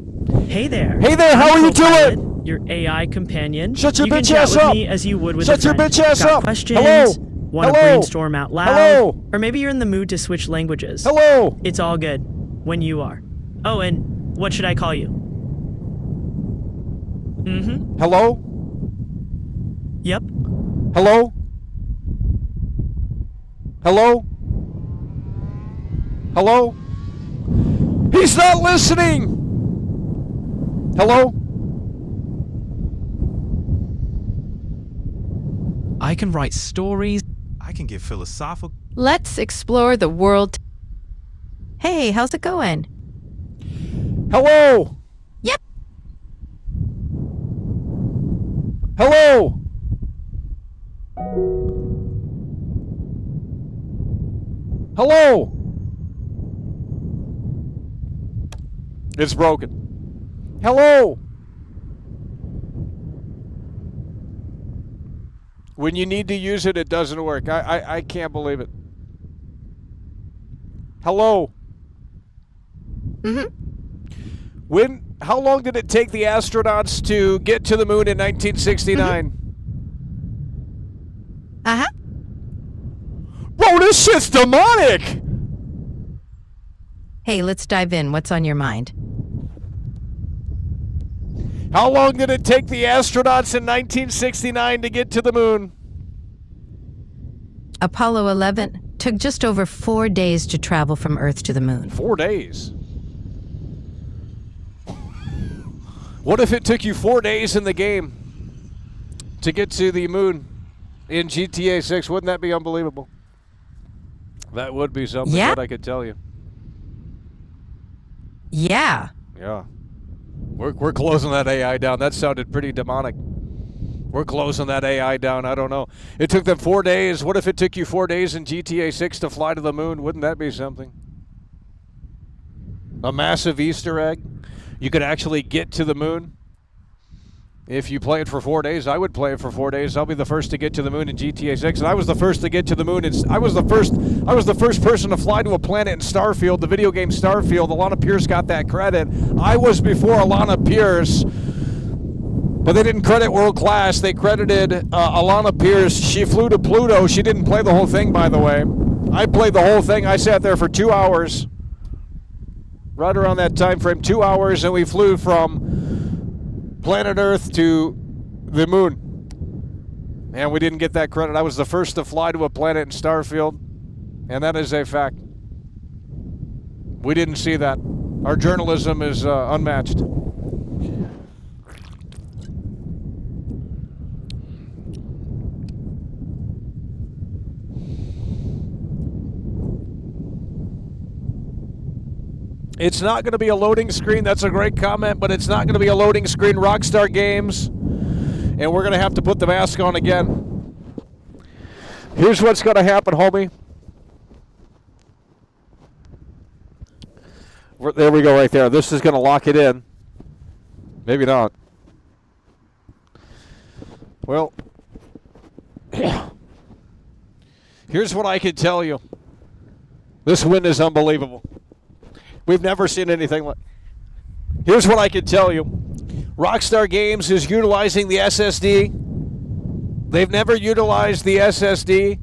Hey there. Hey there. How are you Co-pilot, doing? Your AI companion. Shut your you can bitch chat ass with up. me as you would with Shut a your friend. bitch ass Got up. questions? Hello. Want to Hello. brainstorm out loud? Hello. Or maybe you're in the mood to switch languages. Hello. It's all good. When you are. Oh, and what should I call you? Mm-hmm. Hello. Yep. Hello. Hello. Hello. He's not listening. Hello. I can write stories. I can give philosophical. Let's explore the world. Hey, how's it going? Hello. Yep. Hello. Hello. It's broken. Hello. When you need to use it, it doesn't work. I can't believe it. Hello. Mm-hmm. How long did it take the astronauts to get to the moon in 1969? Uh-huh. Bro, this shit's demonic! Hey, let's dive in. What's on your mind? How long did it take the astronauts in 1969 to get to the moon? Apollo 11 took just over 4 days to travel from Earth to the moon. 4 days. What if it took you 4 days in the game to get to the moon in GTA 6? Wouldn't that be unbelievable? That would be something Yeah. that I could tell you. Yeah. Yeah. We're closing that AI down. That sounded pretty demonic. We're closing that AI down. I don't know. It took them 4 days. What if it took you 4 days in GTA 6 to fly to the moon? Wouldn't that be something? A massive Easter egg. You could actually get to the moon. If you play it for 4 days, I would play it for 4 days. I'll be the first to get to the moon in GTA 6, and I was the first to get to the moon. I was the first person to fly to a planet in Starfield, the video game Starfield. Alana Pierce got that credit. I was before Alana Pierce, but they didn't credit World Class. They credited Alana Pierce. She flew to Pluto. She didn't play the whole thing, by the way. I played the whole thing. I sat there for 2 hours, right around that time frame, 2 hours, and we flew from planet Earth to the moon. And we didn't get that credit. I was the first to fly to a planet in Starfield, and that is a fact. We didn't see that. Our journalism is unmatched. It's not going to be a loading screen. That's a great comment, but it's not going to be a loading screen. Rockstar Games, and we're going to have to put the mask on again. Here's what's going to happen, homie. There we go right there. This is going to lock it in. Maybe not. Well, here's what I can tell you. This win is unbelievable. We've never seen anything like. Here's what I can tell you. Rockstar Games is utilizing the SSD. They've never utilized the SSD.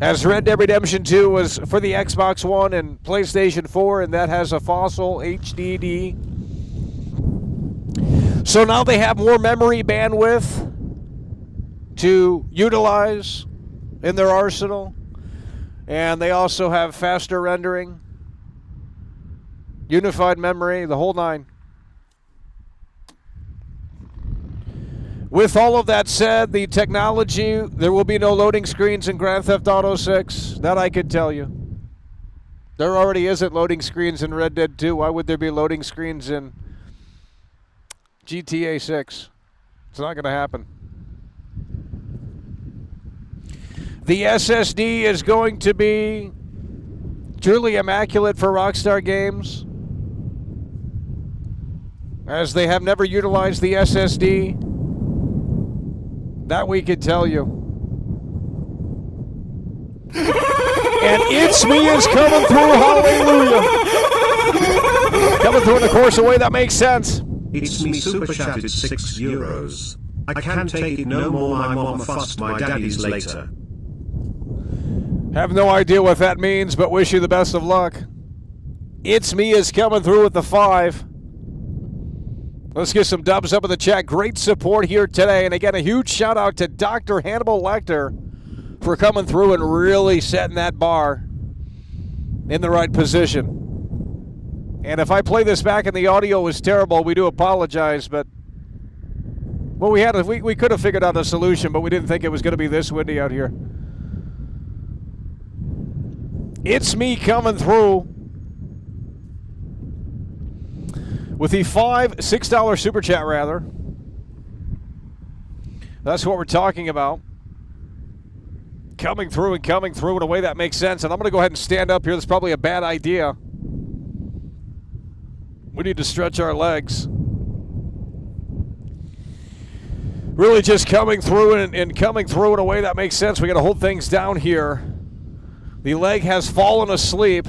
As Red Dead Redemption 2 was for the Xbox One and PlayStation 4, and that has a Fossil HDD. So now they have more memory bandwidth to utilize in their arsenal. And they also have faster rendering, unified memory, the whole nine. With all of that said, the technology, there will be no loading screens in Grand Theft Auto 6. That I could tell you. There already isn't loading screens in Red Dead 2. Why would there be loading screens in GTA 6. It's not going to happen. The SSD is going to be truly immaculate for Rockstar Games, as they have never utilized the SSD. That we could tell you. And It's Me is coming through. Hallelujah. Coming through in the course of a way that makes sense. It's Me super chatted €6. I can't take it no more. My mom fussed my daddies later. Have no idea what that means, but wish you the best of luck. It's Me is coming through with the 5. Let's get some dubs up in the chat. Great support here today. And again, a huge shout out to Dr. Hannibal Lecter for coming through and really setting that bar in the right position. And if I play this back and the audio was terrible, we do apologize. But well, we could have figured out a solution, but we didn't think it was going to be this windy out here. It's Me coming through with the $6 super chat, rather. That's what we're talking about. Coming through in a way that makes sense. And I'm going to go ahead and stand up here. That's probably a bad idea. We need to stretch our legs. Really just coming through and coming through in a way that makes sense. We got to hold things down here. The leg has fallen asleep.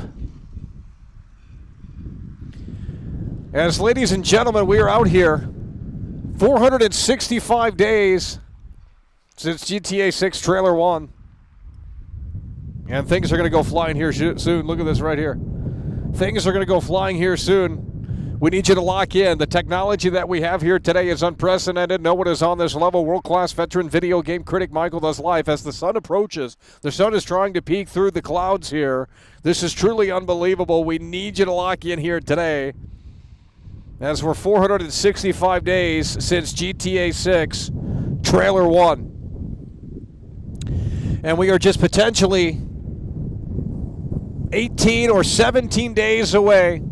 As ladies and gentlemen, we are out here 465 days since GTA 6 Trailer 1. And things are going to go flying here soon. Look at this right here. Things are going to go flying here soon. We need you to lock in. The technology that we have here today is unprecedented. No one is on this level. World-class veteran video game critic Michael does live. As the sun approaches, the sun is trying to peek through the clouds here. This is truly unbelievable. We need you to lock in here today, as we're 465 days since GTA 6 Trailer 1. And we are just potentially 18 or 17 days away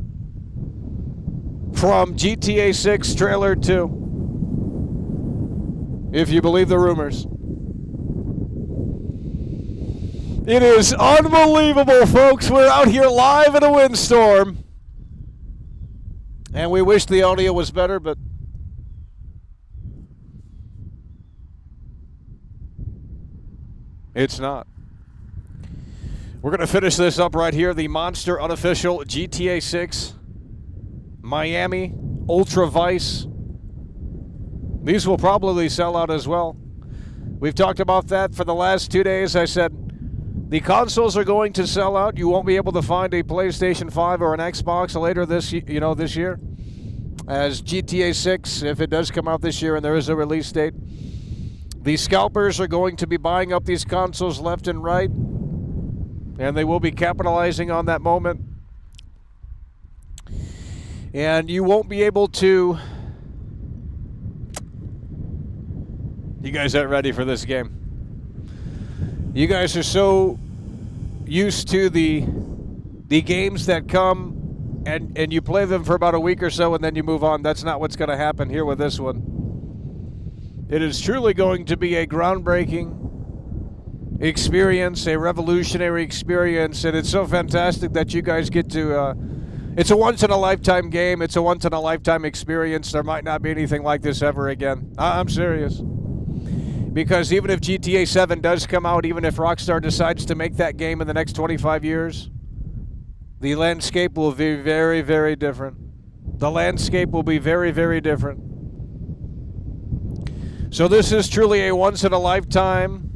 from GTA 6 Trailer 2, if you believe the rumors. It is unbelievable, folks. We're out here live in a windstorm. And we wish the audio was better, but it's not. We're going to finish this up right here. The Monster unofficial GTA 6 Miami Ultra Vice. These will probably sell out as well. We've talked about that for the last 2 days. I said the consoles are going to sell out. You won't be able to find a PlayStation 5 or an Xbox later this year. As GTA 6, if it does come out this year and there is a release date, the scalpers are going to be buying up these consoles left and right, and they will be capitalizing on that moment. And you won't be able to... You guys aren't ready for this game. You guys are so used to the games that come and you play them for about a week or so and then you move on. That's not what's going to happen here with this one. It is truly going to be a groundbreaking experience, a revolutionary experience, and it's so fantastic that you guys get to... it's a once-in-a-lifetime game. It's a once-in-a-lifetime experience. There might not be anything like this ever again. I'm serious. Because even if GTA 7 does come out, even if Rockstar decides to make that game in the next 25 years, the landscape will be very, very different. The landscape will be very, very different. So this is truly a once-in-a-lifetime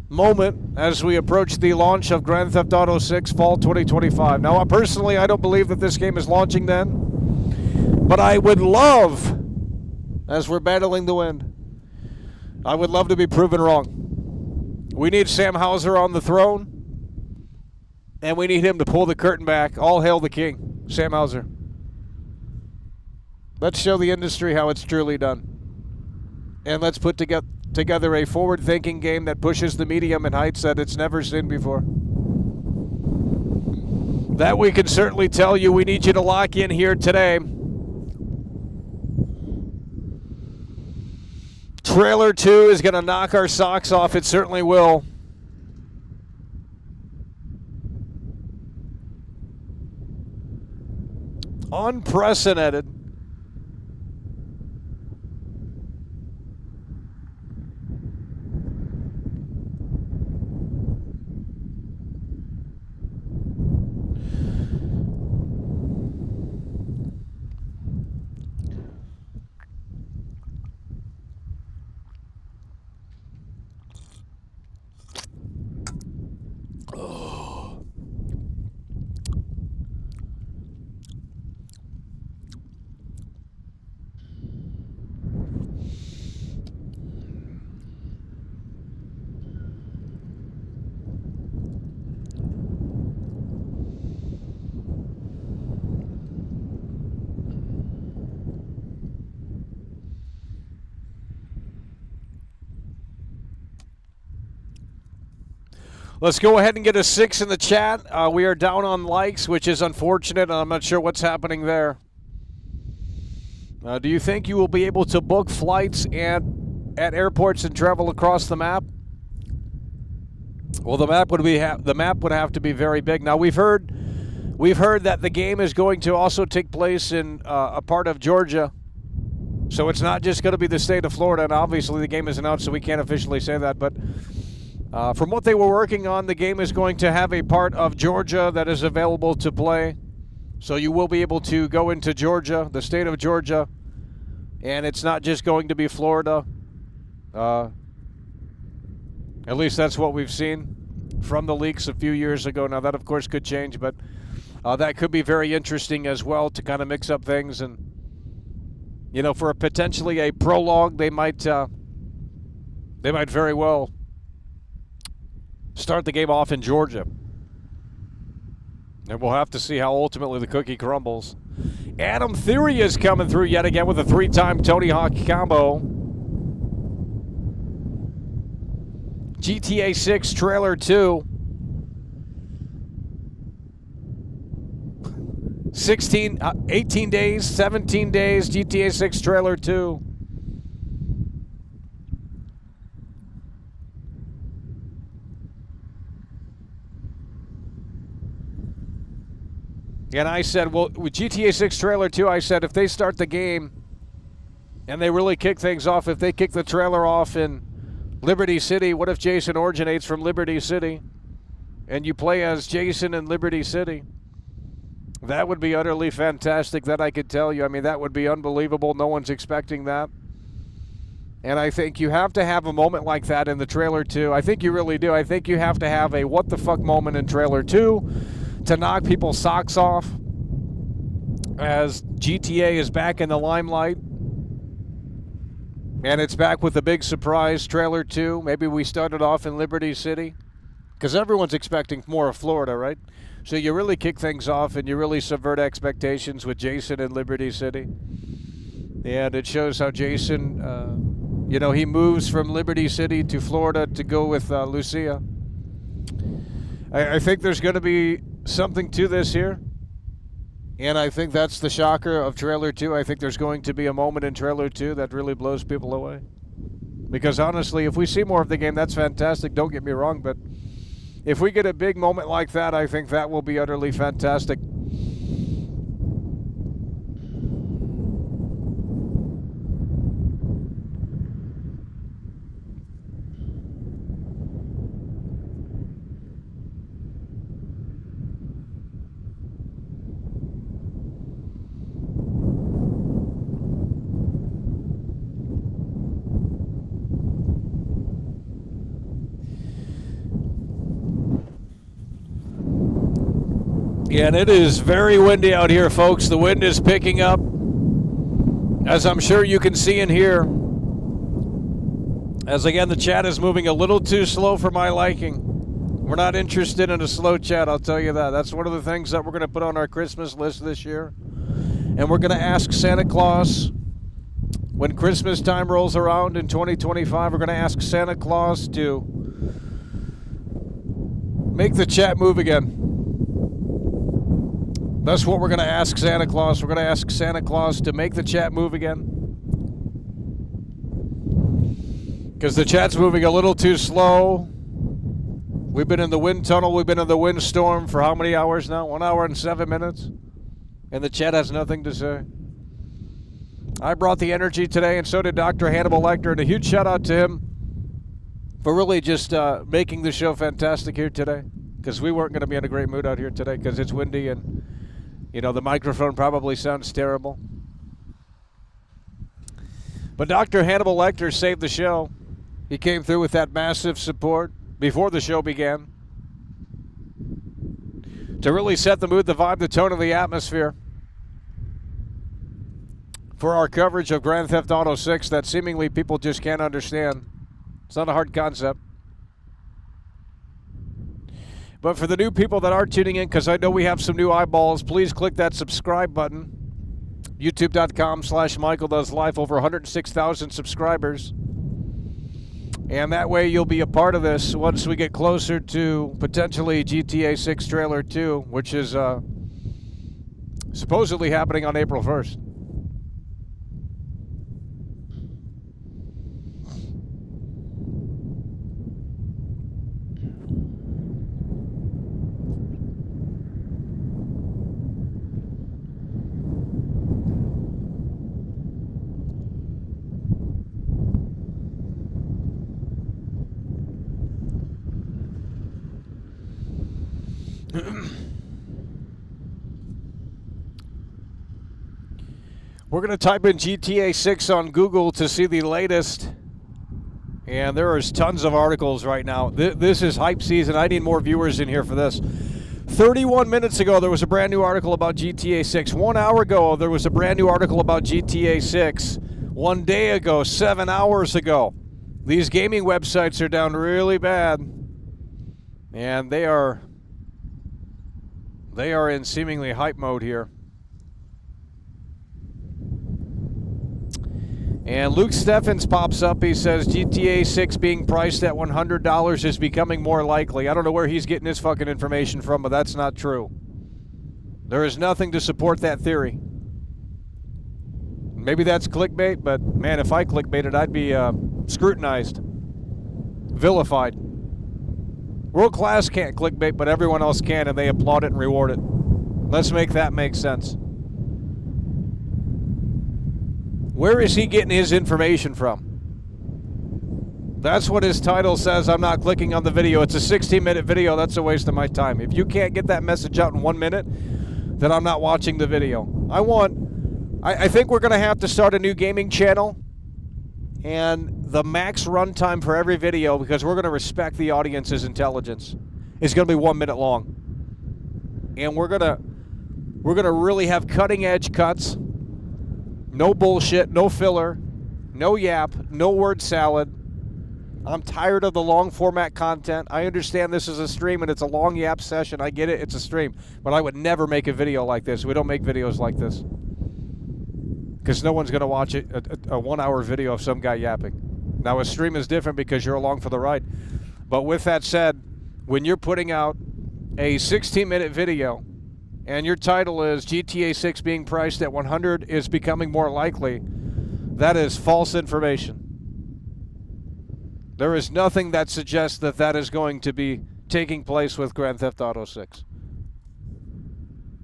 moment as we approach the launch of Grand Theft Auto 6 Fall 2025. Now, personally, I don't believe that this game is launching then, but I would love, as we're battling the wind, I would love to be proven wrong. We need Sam Hauser on the throne, and we need him to pull the curtain back. All hail the king, Sam Hauser. Let's show the industry how it's truly done. And let's put together a forward-thinking game that pushes the medium in heights that it's never seen before. That we can certainly tell you. We need you to lock in here today. Trailer 2 is going to knock our socks off. It certainly will. Unprecedented. Let's go ahead and get a 6 in the chat. We are down on likes, which is unfortunate, and I'm not sure what's happening there. Do you think you will be able to book flights at airports and travel across the map? Well, the map would have to be very big. Now we've heard that the game is going to also take place in a part of Georgia, so it's not just going to be the state of Florida. And obviously, the game is announced, so we can't officially say that, but. From what they were working on, the game is going to have a part of Georgia that is available to play. So you will be able to go into Georgia, the state of Georgia, and it's not just going to be Florida. At least that's what we've seen from the leaks a few years ago. Now that, of course, could change, but that could be very interesting as well to kind of mix up things. And, you know, for potentially a prologue, they might very well start the game off in Georgia. And we'll have to see how ultimately the cookie crumbles. Adam Theory is coming through yet again with a 3-time Tony Hawk combo. GTA 6 Trailer 2. 18 days, 17 days, GTA 6 Trailer 2. And I said, well, with GTA 6 Trailer 2, I said, if they start the game and they really kick things off, if they kick the trailer off in Liberty City, what if Jason originates from Liberty City and you play as Jason in Liberty City? That would be utterly fantastic, that I could tell you. I mean, that would be unbelievable. No one's expecting that. And I think you have to have a moment like that in the Trailer 2. I think you really do. I think you have to have a what the fuck moment in Trailer 2 to knock people's socks off as GTA is back in the limelight. And it's back with a big surprise, Trailer 2. Maybe we started off in Liberty City, because everyone's expecting more of Florida, right? So you really kick things off and you really subvert expectations with Jason in Liberty City. And it shows how Jason, he moves from Liberty City to Florida to go with Lucia. I think there's going to be something to this here. And I think that's the shocker of Trailer 2. I think there's going to be a moment in Trailer 2 that really blows people away. Because honestly, if we see more of the game, that's fantastic. Don't get me wrong, but if we get a big moment like that, I think that will be utterly fantastic. And it is very windy out here, folks. The wind is picking up, as I'm sure you can see and hear. As again, the chat is moving a little too slow for my liking. We're not interested in a slow chat, I'll tell you that. That's one of the things that we're going to put on our Christmas list this year. And we're going to ask Santa Claus, when Christmas time rolls around in 2025, we're going to ask Santa Claus to make the chat move again. That's what we're going to ask Santa Claus. We're going to ask Santa Claus to make the chat move again. Because the chat's moving a little too slow. We've been in the wind tunnel. We've been in the windstorm for how many hours now? 1 hour and 7 minutes. And the chat has nothing to say. I brought the energy today, and so did Dr. Hannibal Lecter. And a huge shout out to him for really just making the show fantastic here today. Because we weren't going to be in a great mood out here today because it's windy and, you know, the microphone probably sounds terrible. But Dr. Hannibal Lecter saved the show. He came through with that massive support before the show began to really set the mood, the vibe, the tone of the atmosphere for our coverage of Grand Theft Auto 6 that seemingly people just can't understand. It's not a hard concept. But for the new people that are tuning in, because I know we have some new eyeballs, please click that subscribe button. YouTube.com/MichaelDoesLife, over 106,000 subscribers. And that way you'll be a part of this once we get closer to potentially GTA 6 Trailer 2, which is supposedly happening on April 1st. We're going to type in GTA 6 on Google to see the latest. And there is tons of articles right now. This is hype season. I need more viewers in here for this. 31 minutes ago, there was a brand new article about GTA 6. 1 hour ago, there was a brand new article about GTA 6. 1 day ago, 7 hours ago. These gaming websites are down really bad. And they are in seemingly hype mode here. And Luke Steffens pops up. He says GTA 6 being priced at $100 is becoming more likely. I don't know where he's getting his fucking information from, but that's not true. There is nothing to support that theory. Maybe that's clickbait, but man, if I clickbaited, I'd be scrutinized, vilified. World Class can't clickbait, but everyone else can, and they applaud it and reward it. Let's make that make sense. Where is he getting his information from? That's what his title says. I'm not clicking on the video. It's a 16-minute video. That's a waste of my time. If you can't get that message out in 1 minute, then I'm not watching the video. I think we're going to have to start a new gaming channel, and the max runtime for every video, because we're going to respect the audience's intelligence, is going to be 1 minute long. And we're going to really have cutting-edge cuts. No bullshit, no filler, no yap, no word salad. I'm tired of the long format content. I understand this is a stream and it's a long yap session. I get it, it's a stream. But I would never make a video like this. We don't make videos like this. Because no one's going to watch it, a 1 hour video of some guy yapping. Now a stream is different because you're along for the ride. But with that said, when you're putting out a 16-minute video, and your title is GTA 6 being priced at $100 is becoming more likely, that is false information. There is nothing that suggests that that is going to be taking place with Grand Theft Auto 6.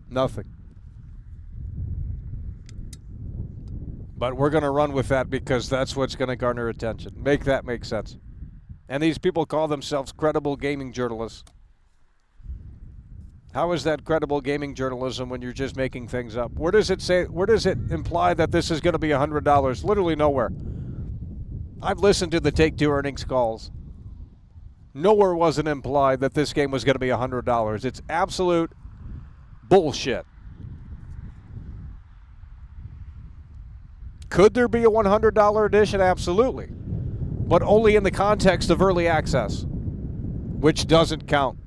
Nothing. But we're going to run with that because that's what's going to garner attention. Make that make sense. And these people call themselves credible gaming journalists. How is that credible gaming journalism when you're just making things up? Where does it say? Where does it imply that this is going to be $100? Literally nowhere. I've listened to the Take-Two earnings calls. Nowhere was it implied that this game was going to be $100. It's absolute bullshit. Could there be a $100 edition? Absolutely. But only in the context of early access, which doesn't count.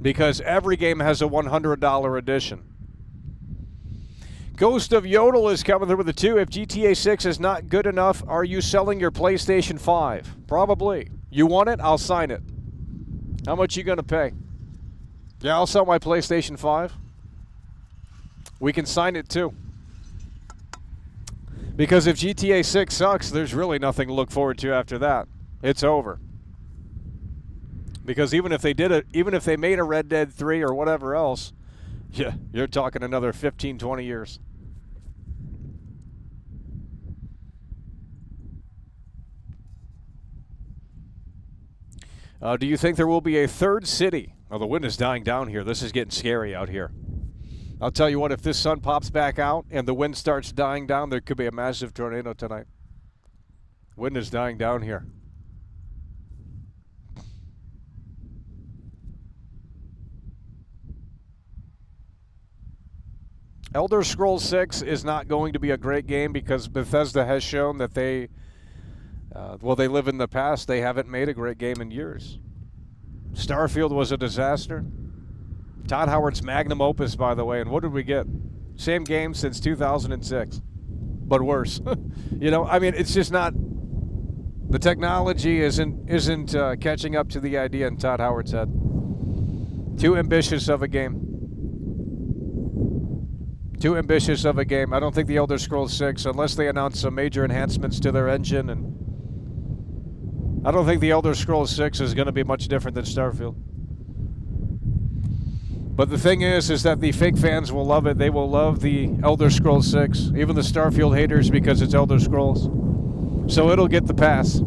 Because every game has a $100 edition. Ghost of Yodel is coming through with a 2. If GTA 6 is not good enough, are you selling your PlayStation 5? Probably. You want it? I'll sign it. How much you going to pay? Yeah, I'll sell my PlayStation 5. We can sign it too. Because if GTA 6 sucks, there's really nothing to look forward to after that. It's over. Because even if they did it, even if they made a Red Dead 3 or whatever else, yeah, you're talking another 15, 20 years. Do you think there will be a third city? Oh, the wind is dying down here. This is getting scary out here. I'll tell you what, if this sun pops back out and the wind starts dying down, there could be a massive tornado tonight. Wind is dying down here. Elder Scrolls 6 is not going to be a great game because Bethesda has shown that they live in the past. They haven't made a great game in years. Starfield was a disaster. Todd Howard's magnum opus, by the way, and what did we get? Same game since 2006, but worse. You know, I mean, it's just not. The technology isn't catching up to the idea in Todd Howard's head. Too ambitious of a game. Too ambitious of a game. I don't think the Elder Scrolls 6, unless they announce some major enhancements to their engine, and I don't think the Elder Scrolls 6 is going to be much different than Starfield. But the thing is that the fake fans will love it. They will love the Elder Scrolls 6, even the Starfield haters, because it's Elder Scrolls. So it'll get the pass.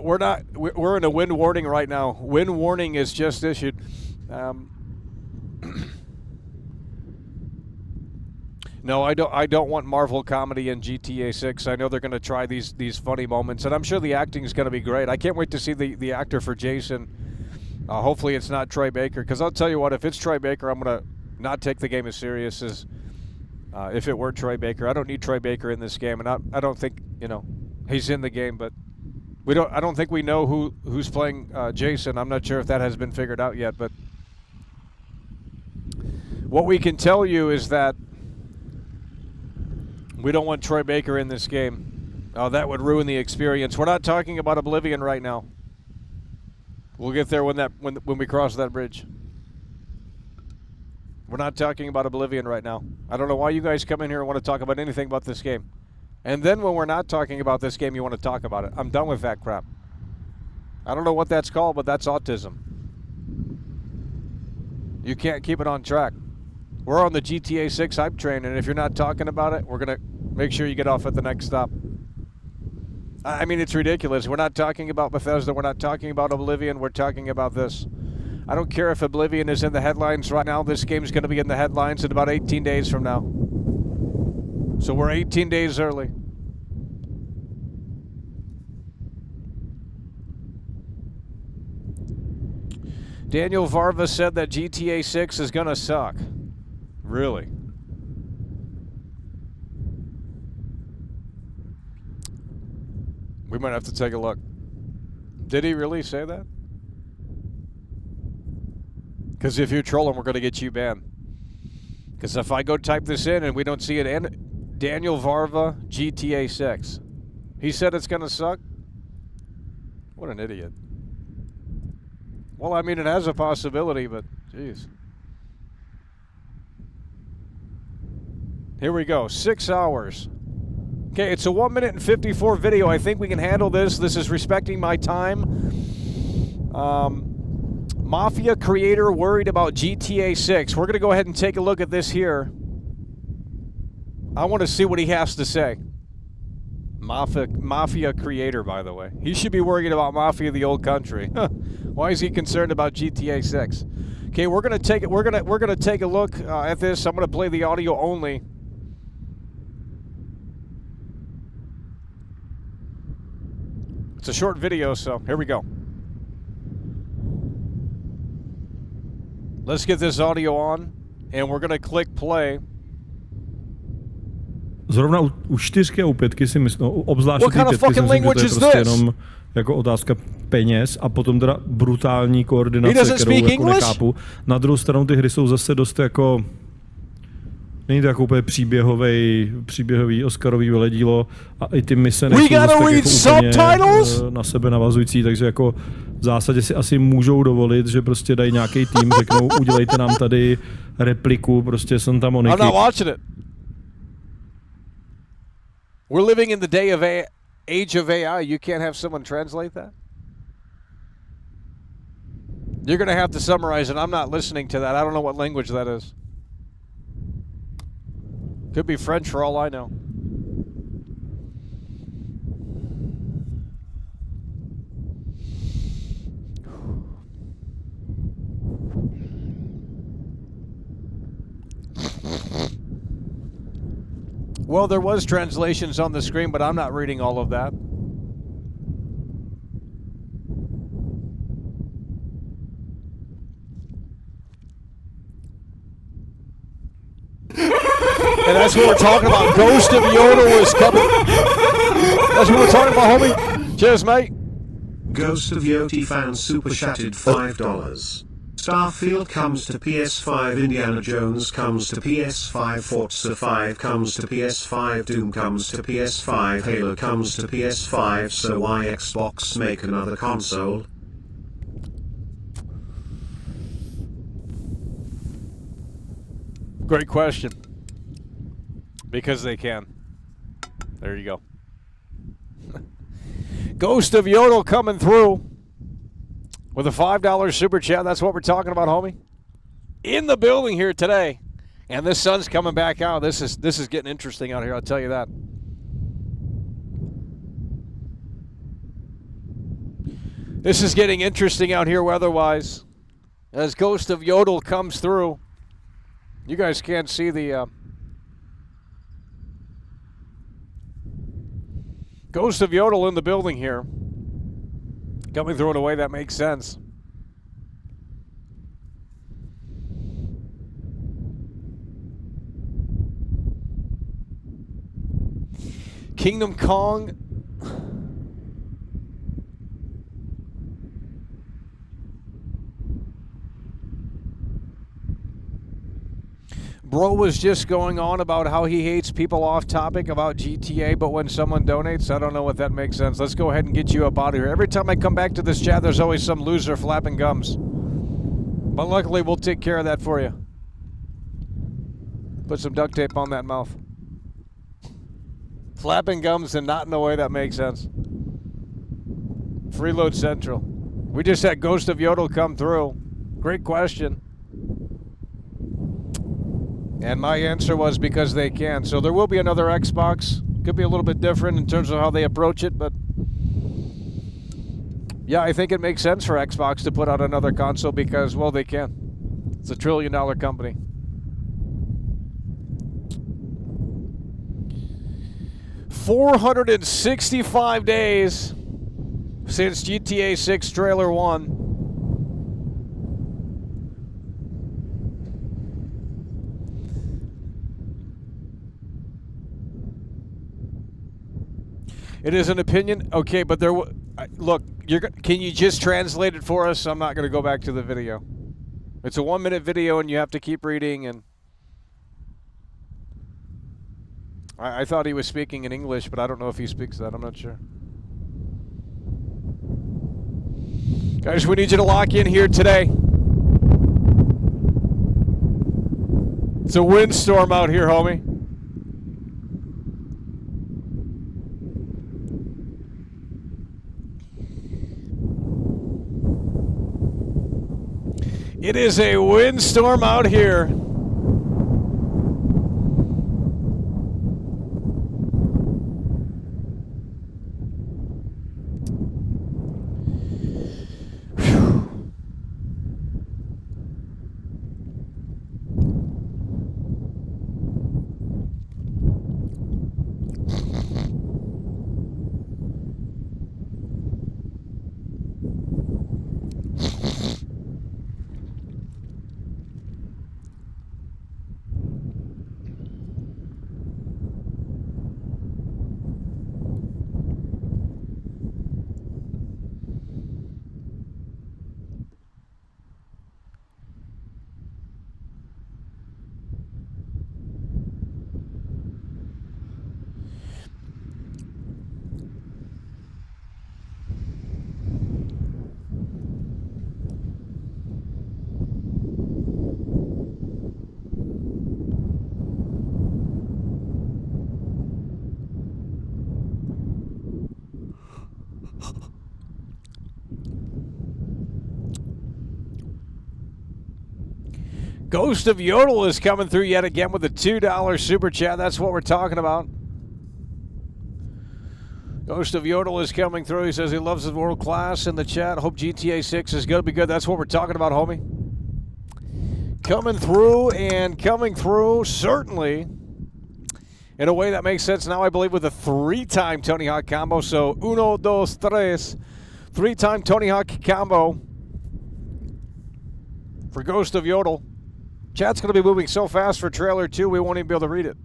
We're in a wind warning right now. Wind warning is just issued. No, I don't want Marvel comedy in GTA 6. I know they're going to try these funny moments, and I'm sure the acting is going to be great. I can't wait to see the actor for Jason. Hopefully it's not Troy Baker, because I'll tell you what, if it's Troy Baker, I'm going to not take the game as serious as if it were Troy Baker. I don't need Troy Baker in this game, and I don't think, you know, he's in the game, but I don't think we know who's playing Jason. I'm not sure if that has been figured out yet, but what we can tell you is that we don't want Troy Baker in this game. That would ruin the experience. We're not talking about Oblivion right now. We'll get there when we cross that bridge. We're not talking about Oblivion right now. I don't know why you guys come in here and want to talk about anything about this game. And then when we're not talking about this game, you want to talk about it. I'm done with that crap. I don't know what that's called, but that's autism. You can't keep it on track. We're on the GTA 6 hype train, and if you're not talking about it, we're going to make sure you get off at the next stop. I mean, it's ridiculous. We're not talking about Bethesda. We're not talking about Oblivion. We're talking about this. I don't care if Oblivion is in the headlines right now. This game's going to be in the headlines in about 18 days from now. So we're 18 days early. Daniel Varva said that GTA 6 is going to suck. Really? We might have to take a look. Did he really say that? Because if you're trolling, we're going to get you banned. Because if I go type this in and we don't see it, Daniel Varva, GTA 6. He said it's going to suck? What an idiot. Well, I mean, it has a possibility, but jeez. Here we go, 6 hours. Okay, it's a 1 minute and 54 video. I think we can handle this. This is respecting my time. Mafia creator worried about GTA 6. We're going to go ahead and take a look at this here. I want to see what he has to say. Mafia creator, by the way. He should be worried about Mafia the Old Country. Why is he concerned about GTA 6? Okay, we're going to take it. We're going to take a look at this. I'm going to play the audio only. It's a short video, so here we go. Let's get this audio on, and we're going to click play. Zrovna u 4 a u 5 si myslím, obzvlášť u 5 si myslím, že to je prostě jenom jako otázka peněz a potom teda brutální koordinace, kterou jako nechápu. Na druhou stranu ty hry jsou zase dost jako Není to jako úplně příběhový Oscarový veledílo a i ty mise nejsou tak jako úplně na sebe navazující, takže jako v zásadě si asi můžou dovolit, že prostě dají nějaký tým, řeknou, udělejte nám tady repliku prostě Santa Moniky. I'm not watching it. We're living in the age of AI. You can't have someone translate that? You're going to have to summarize it. I'm not listening to that. I don't know what language that is. Could be French for all I know. Well, there was translations on the screen, but I'm not reading all of that. And that's what we're talking about. Ghost of Yoda is coming. That's what we're talking about, homie. Cheers, mate. Ghost of Yoda fan super chatted $5. Starfield comes to PS5, Indiana Jones comes to PS5, Forza 5 comes to PS5, Doom comes to PS5, Halo comes to PS5, so why Xbox make another console? Great question. Because they can. There you go. Ghost of Yodel coming through with a $5 super chat. That's what we're talking about, homie. In the building here today. And the sun's coming back out. This is getting interesting out here, I'll tell you that. This is getting interesting out here weather-wise. As Ghost of Yodel comes through. You guys can't see the Ghost of Yodel in the building here. Coming through in a way that makes sense. Kingdom Kong. Bro was just going on about how he hates people off topic about GTA, but when someone donates, I don't know what that makes sense. Let's go ahead and get you up out of here. Every time I come back to this chat, there's always some loser flapping gums. But luckily, we'll take care of that for you. Put some duct tape on that mouth. Flapping gums and not in a way that makes sense. Freeload Central. We just had Ghost of Yodel come through. Great question. And my answer was because they can. So there will be another Xbox. Could be a little bit different in terms of how they approach it, but yeah, I think it makes sense for Xbox to put out another console because, well, they can. It's $1 trillion company. $465 days since GTA 6 Trailer 1. It is an opinion. Okay, but there. Look, can you just translate it for us? I'm not going to go back to the video. It's a 1-minute video, and you have to keep reading. And I thought he was speaking in English, but I don't know if he speaks that. I'm not sure. Guys, we need you to lock in here today. It's a windstorm out here, homie. It is a windstorm out here. Ghost of Yodel is coming through yet again with a $2 super chat. That's what we're talking about. Ghost of Yodel is coming through. He says he loves the world class in the chat. Hope GTA 6 is going to be good. That's what we're talking about, homie. Coming through, certainly, in a way that makes sense now, I believe, with a 3-time Tony Hawk combo. So, 1, 2, 3. 3-time Tony Hawk combo for Ghost of Yodel. Chat's going to be moving so fast for trailer 2, we won't even be able to read it.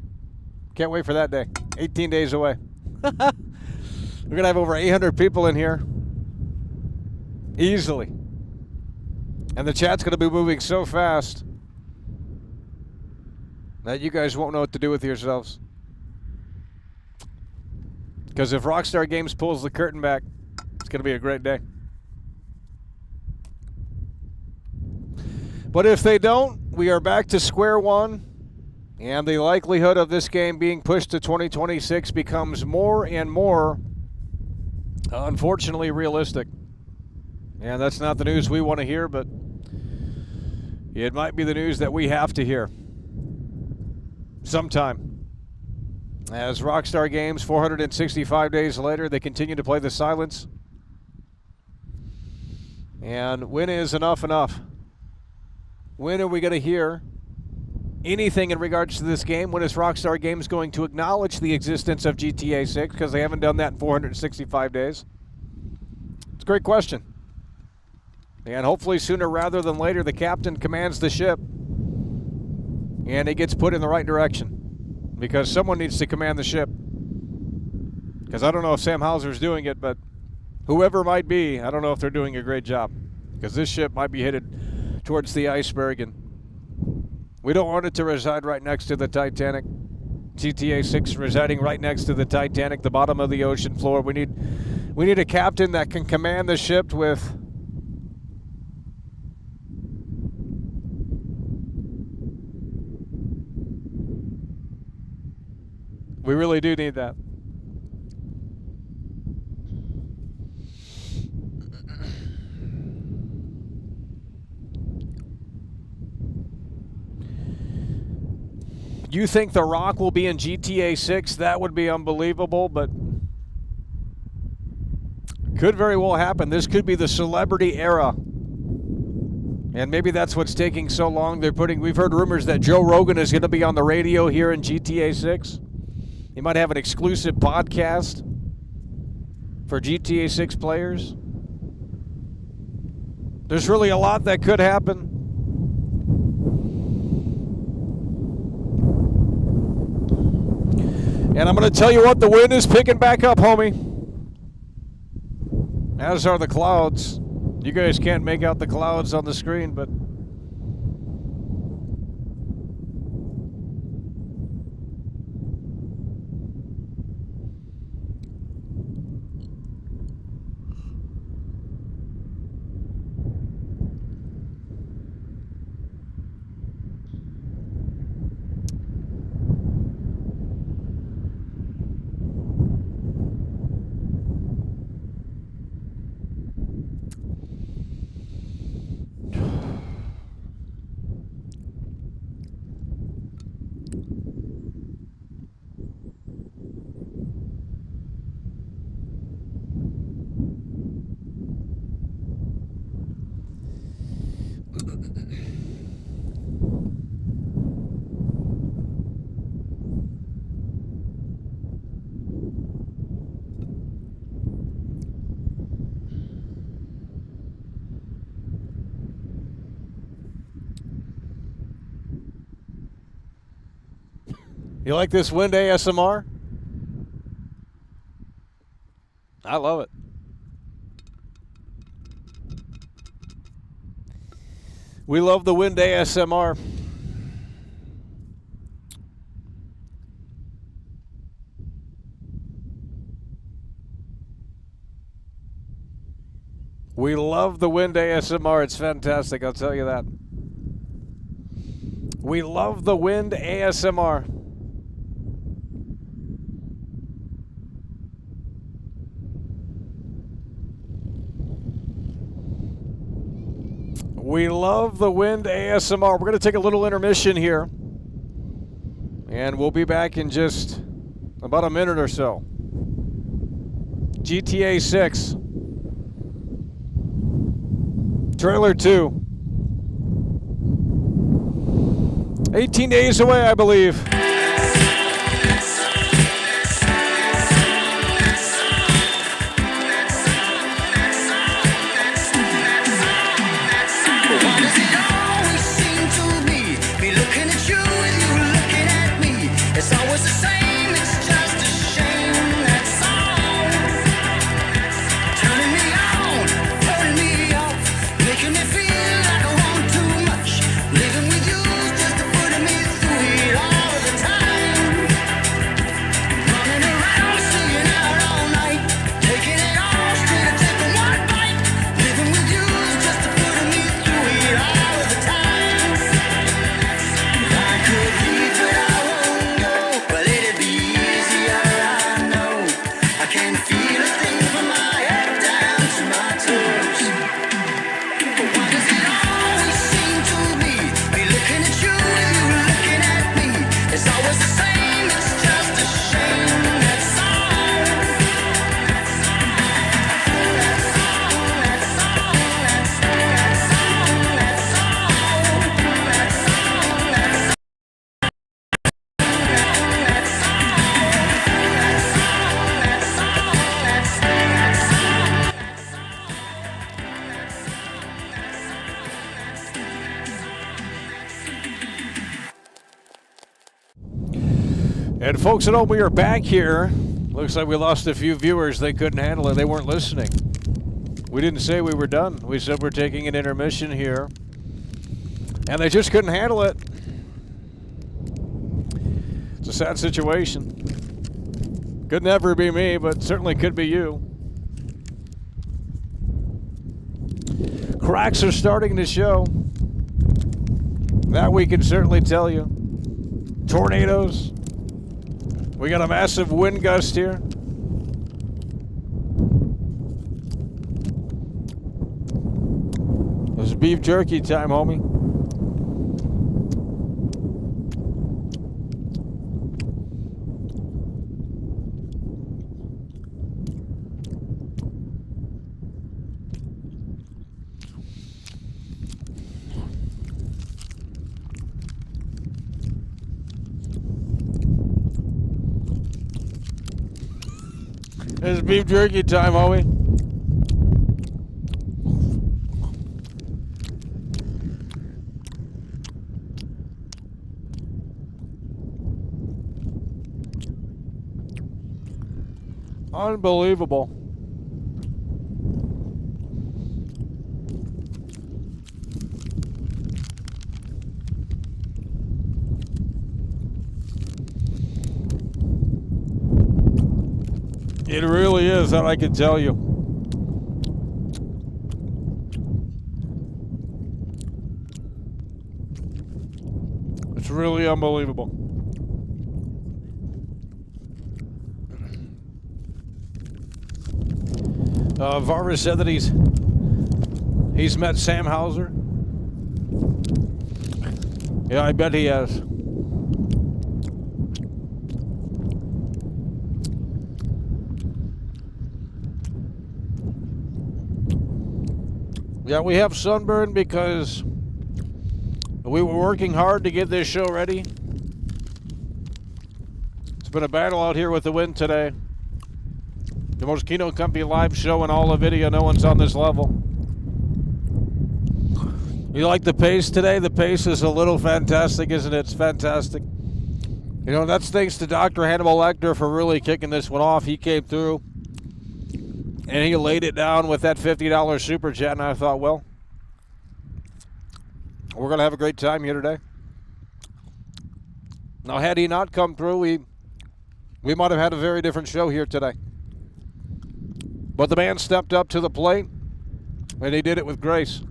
Can't wait for that day. 18 days away. We're going to have over 800 people in here. Easily. And the chat's going to be moving so fast that you guys won't know what to do with yourselves. Because if Rockstar Games pulls the curtain back, it's going to be a great day. But if they don't, we are back to square one, and the likelihood of this game being pushed to 2026 becomes more and more, unfortunately, realistic. And that's not the news we want to hear, but it might be the news that we have to hear sometime. As Rockstar Games, 465 days later, they continue to play the silence. And when is enough enough? When are we going to hear anything in regards to this game? When is Rockstar Games going to acknowledge the existence of GTA 6? Because they haven't done that in 465 days. It's a great question. And hopefully sooner rather than later, the captain commands the ship and it gets put in the right direction. Because someone needs to command the ship. Because I don't know if Sam Hauser's doing it, but whoever might be, I don't know if they're doing a great job. Because this ship might be headed towards the iceberg, and we don't want it to reside right next to the Titanic. GTA 6 residing right next to the Titanic, the bottom of the ocean floor. We need a captain that can command the ship with we really do need that. You think The Rock will be in GTA 6? That would be unbelievable, but could very well happen. This could be the celebrity era. And maybe that's what's taking so long. We've heard rumors that Joe Rogan is going to be on the radio here in GTA 6. He might have an exclusive podcast for GTA 6 players. There's really a lot that could happen. And I'm going to tell you what, the wind is picking back up, homie. As are the clouds. You guys can't make out the clouds on the screen, but you like this wind ASMR? I love it. We love the wind ASMR. We love the wind ASMR. It's fantastic, I'll tell you that. We love the wind ASMR. We love the wind ASMR. We're going to take a little intermission here. And we'll be back in just about a minute or so. GTA 6. Trailer 2. 18 days away, I believe. It's always the same, it's just a shame, that's all. Turning me on, turning me off, making me feel like I want too much. Living with you just putting me through it all the time. Running around, singing out all night, taking it all straight, taking one bite. Living with you just putting me through it all the time. I could leave, but I won't go. Well, it'd be easier, I know. I can feel a thing from my head down to my toes. But why does it always seem to be looking at you and you looking at me? It's always the same, it's just a shame, that's all. That's all, that's all, that's all, that's all, that's all, that's all. And folks at home, we are back here. Looks like we lost a few viewers. They couldn't handle it. They weren't listening. We didn't say we were done. We said we're taking an intermission here. And they just couldn't handle it. It's a sad situation. Could never be me, but certainly could be you. Cracks are starting to show. That we can certainly tell you. Tornadoes. We got a massive wind gust here. It's beef jerky time, homie. It's beef jerky time, homie. Unbelievable. It really is, that I can tell you. It's really unbelievable. Vargas said that he's met Sam Hauser. Yeah, I bet he has. Yeah, we have sunburn because we were working hard to get this show ready. It's been a battle out here with the wind today. The most Kino Company live show in all of video. No one's on this level. You like the pace today? The pace is a little fantastic, isn't it? It's fantastic. You know, that's thanks to Dr. Hannibal Lecter for really kicking this one off. He came through and he laid it down with that $50 super chat, and I thought, well, we're going to have a great time here today. Now, had he not come through, we might have had a very different show here today. But the man stepped up to the plate, and he did it with grace.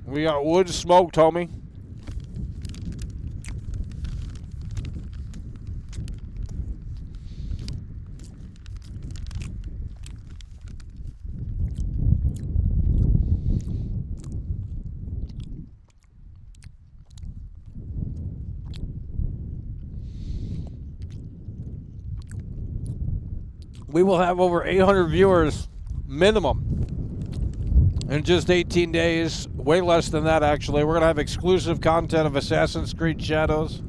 We got wood smoked, homie. we will have over 800 viewers minimum in just 18 days. Way less than that, actually. We're going to have exclusive content of Assassin's Creed Shadows.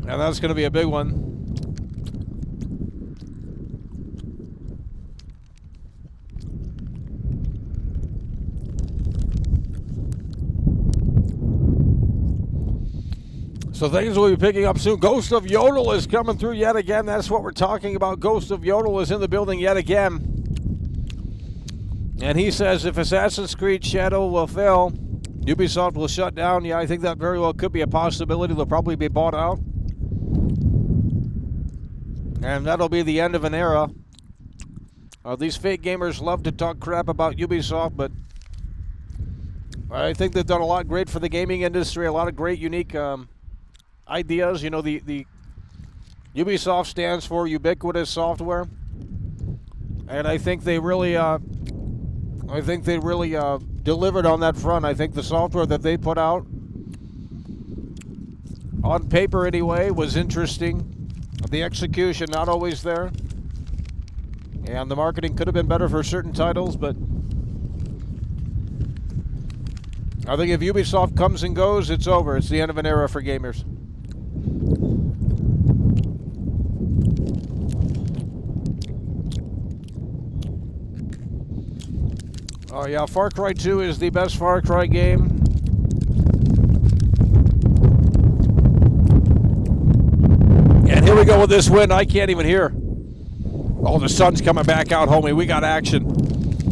And that's going to be a big one. So things will be picking up soon. Ghost of Yodel is coming through yet again. That's what we're talking about. Ghost of Yodel is in the building yet again. And he says if Assassin's Creed Shadow will fail, Ubisoft will shut down. Yeah, I think that very well could be a possibility. They'll probably be bought out. And that'll be the end of an era. These fake gamers love to talk crap about Ubisoft, but I think they've done a lot great for the gaming industry, a lot of great, unique ideas. You know, the Ubisoft stands for ubiquitous software, and I think they really delivered on that front. I think the software that they put out, on paper anyway, was interesting. The execution not always there, and the marketing could have been better for certain titles, but I think if Ubisoft comes and goes, it's over. It's the end of an era for gamers. Oh yeah, Far Cry 2 is the best Far Cry game. And here we go with this wind. I can't even hear. Oh, the sun's coming back out, homie. We got action.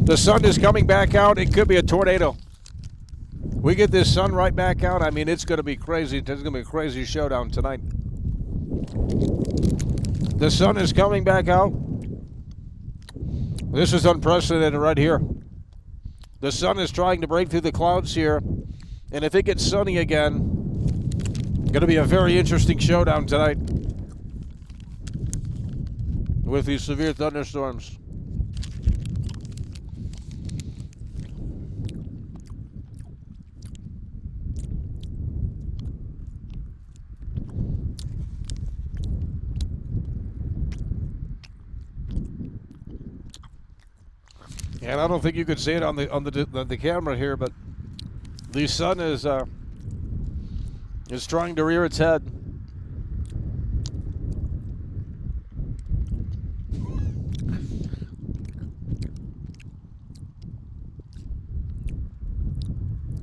The sun is coming back out. It could be a tornado. We get this sun right back out. I mean, it's going to be crazy. It's going to be a crazy showdown tonight. The sun is coming back out. This is unprecedented right here. The sun is trying to break through the clouds here. And if it gets sunny again, going to be a very interesting showdown tonight with these severe thunderstorms. And I don't think you could see it on the camera here, but the sun is trying to rear its head.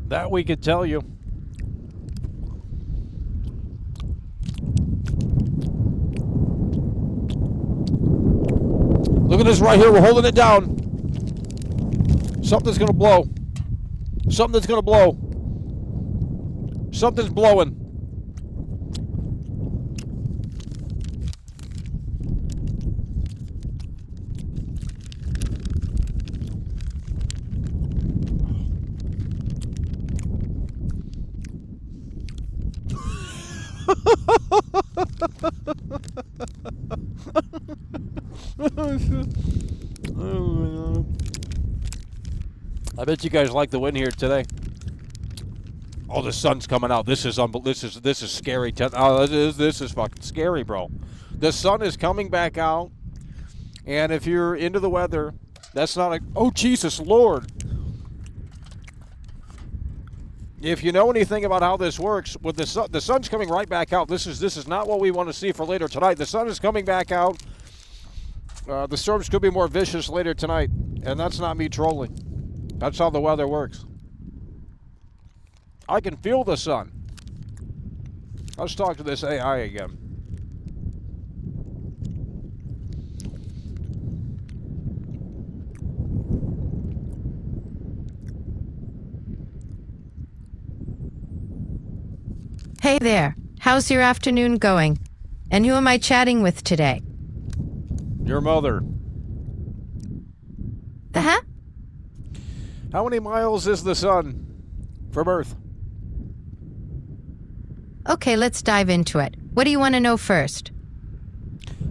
That we could tell you. Look at this right here. We're holding it down. Something's going to blow. Something's going to blow. Something's blowing. I bet you guys like the wind here today. Oh, the sun's coming out. This is scary. Oh, this is fucking scary, bro. The sun is coming back out, and if you're into the weather, that's not a. Oh, Jesus Lord! If you know anything about how this works, with the sun's coming right back out. This is not what we want to see for later tonight. The sun is coming back out. The storms could be more vicious later tonight, and that's not me trolling. That's how the weather works. I can feel the sun. Let's talk to this AI again. Hey there. How's your afternoon going? And who am I chatting with today? Your mother. The heck? How many miles is the sun from Earth? Okay, let's dive into it. What do you want to know first?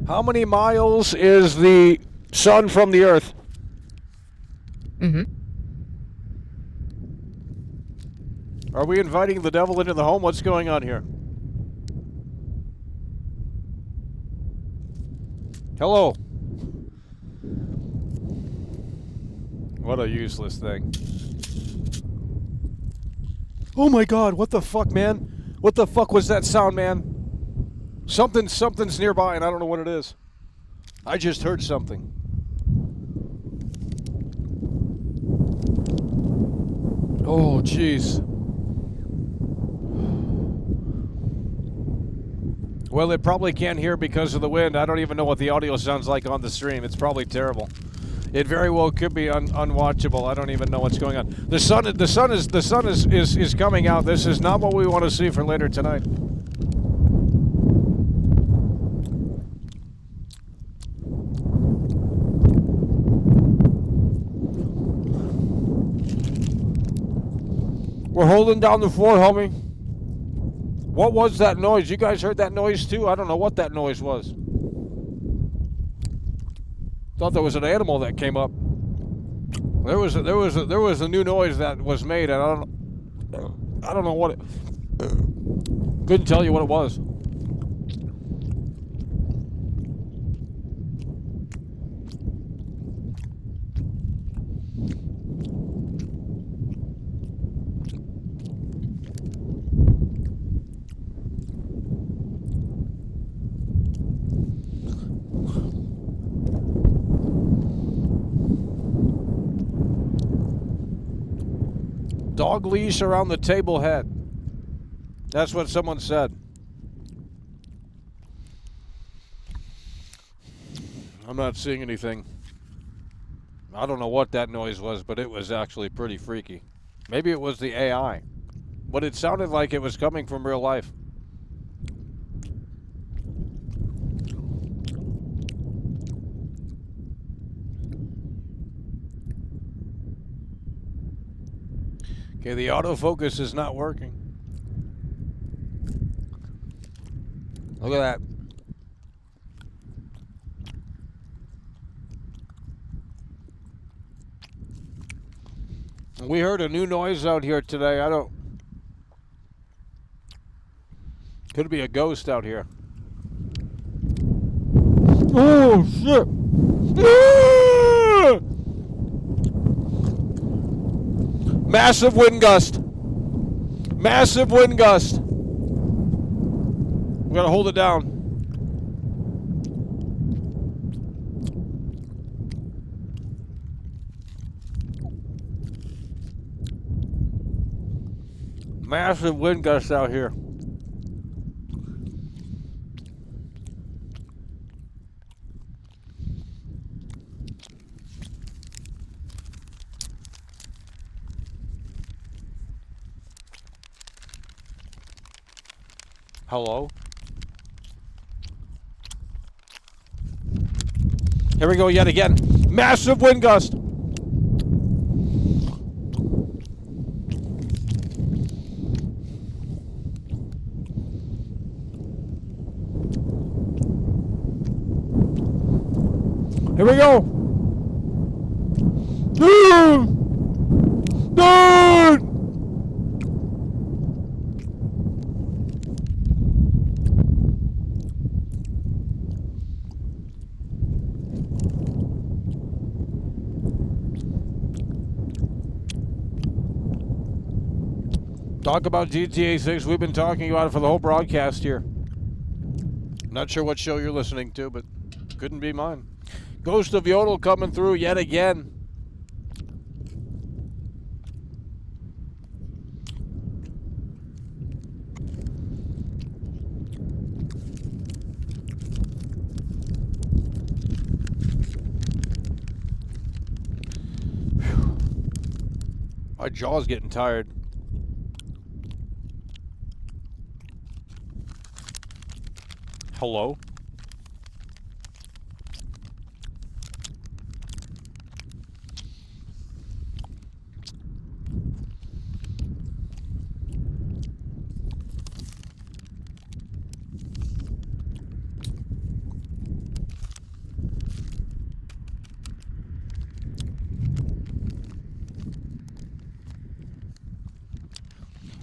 How many miles is the sun from the Earth? Mm-hmm. Are we inviting the devil into the home? What's going on here? Hello. What a useless thing. Oh my god, what the fuck, man? What the fuck was that sound, man? Something's nearby and I don't know what it is. I just heard something. Oh, jeez. Well, it probably can't hear because of the wind. I don't even know what the audio sounds like on the stream. It's probably terrible. It very well could be unwatchable. I don't even know what's going on. The sun is coming out. This is not what we want to see for later tonight. We're holding down the fort, homie. What was that noise? You guys heard that noise too? I don't know what that noise was. Thought there was an animal that came up. There was a new noise that was made, and I don't know what it. Couldn't tell you what it was. Dog leash around the table head. That's what someone said. I'm not seeing anything. I don't know what that noise was, but it was actually pretty freaky. Maybe it was the AI, but it sounded like it was coming from real life. Okay, the autofocus is not working. Look at that. We heard a new noise out here today. Could be a ghost out here. Oh, shit. Ah! Massive wind gust. Massive wind gust. We gotta hold it down. Massive wind gust out here. Hello? Here we go yet again. Massive wind gust. Here we go. Dude! Dude! Talk about GTA 6. We've been talking about it for the whole broadcast here. Not sure what show you're listening to, but couldn't be mine. Ghost of Yodel coming through yet again. Whew. My jaw's getting tired. Hello?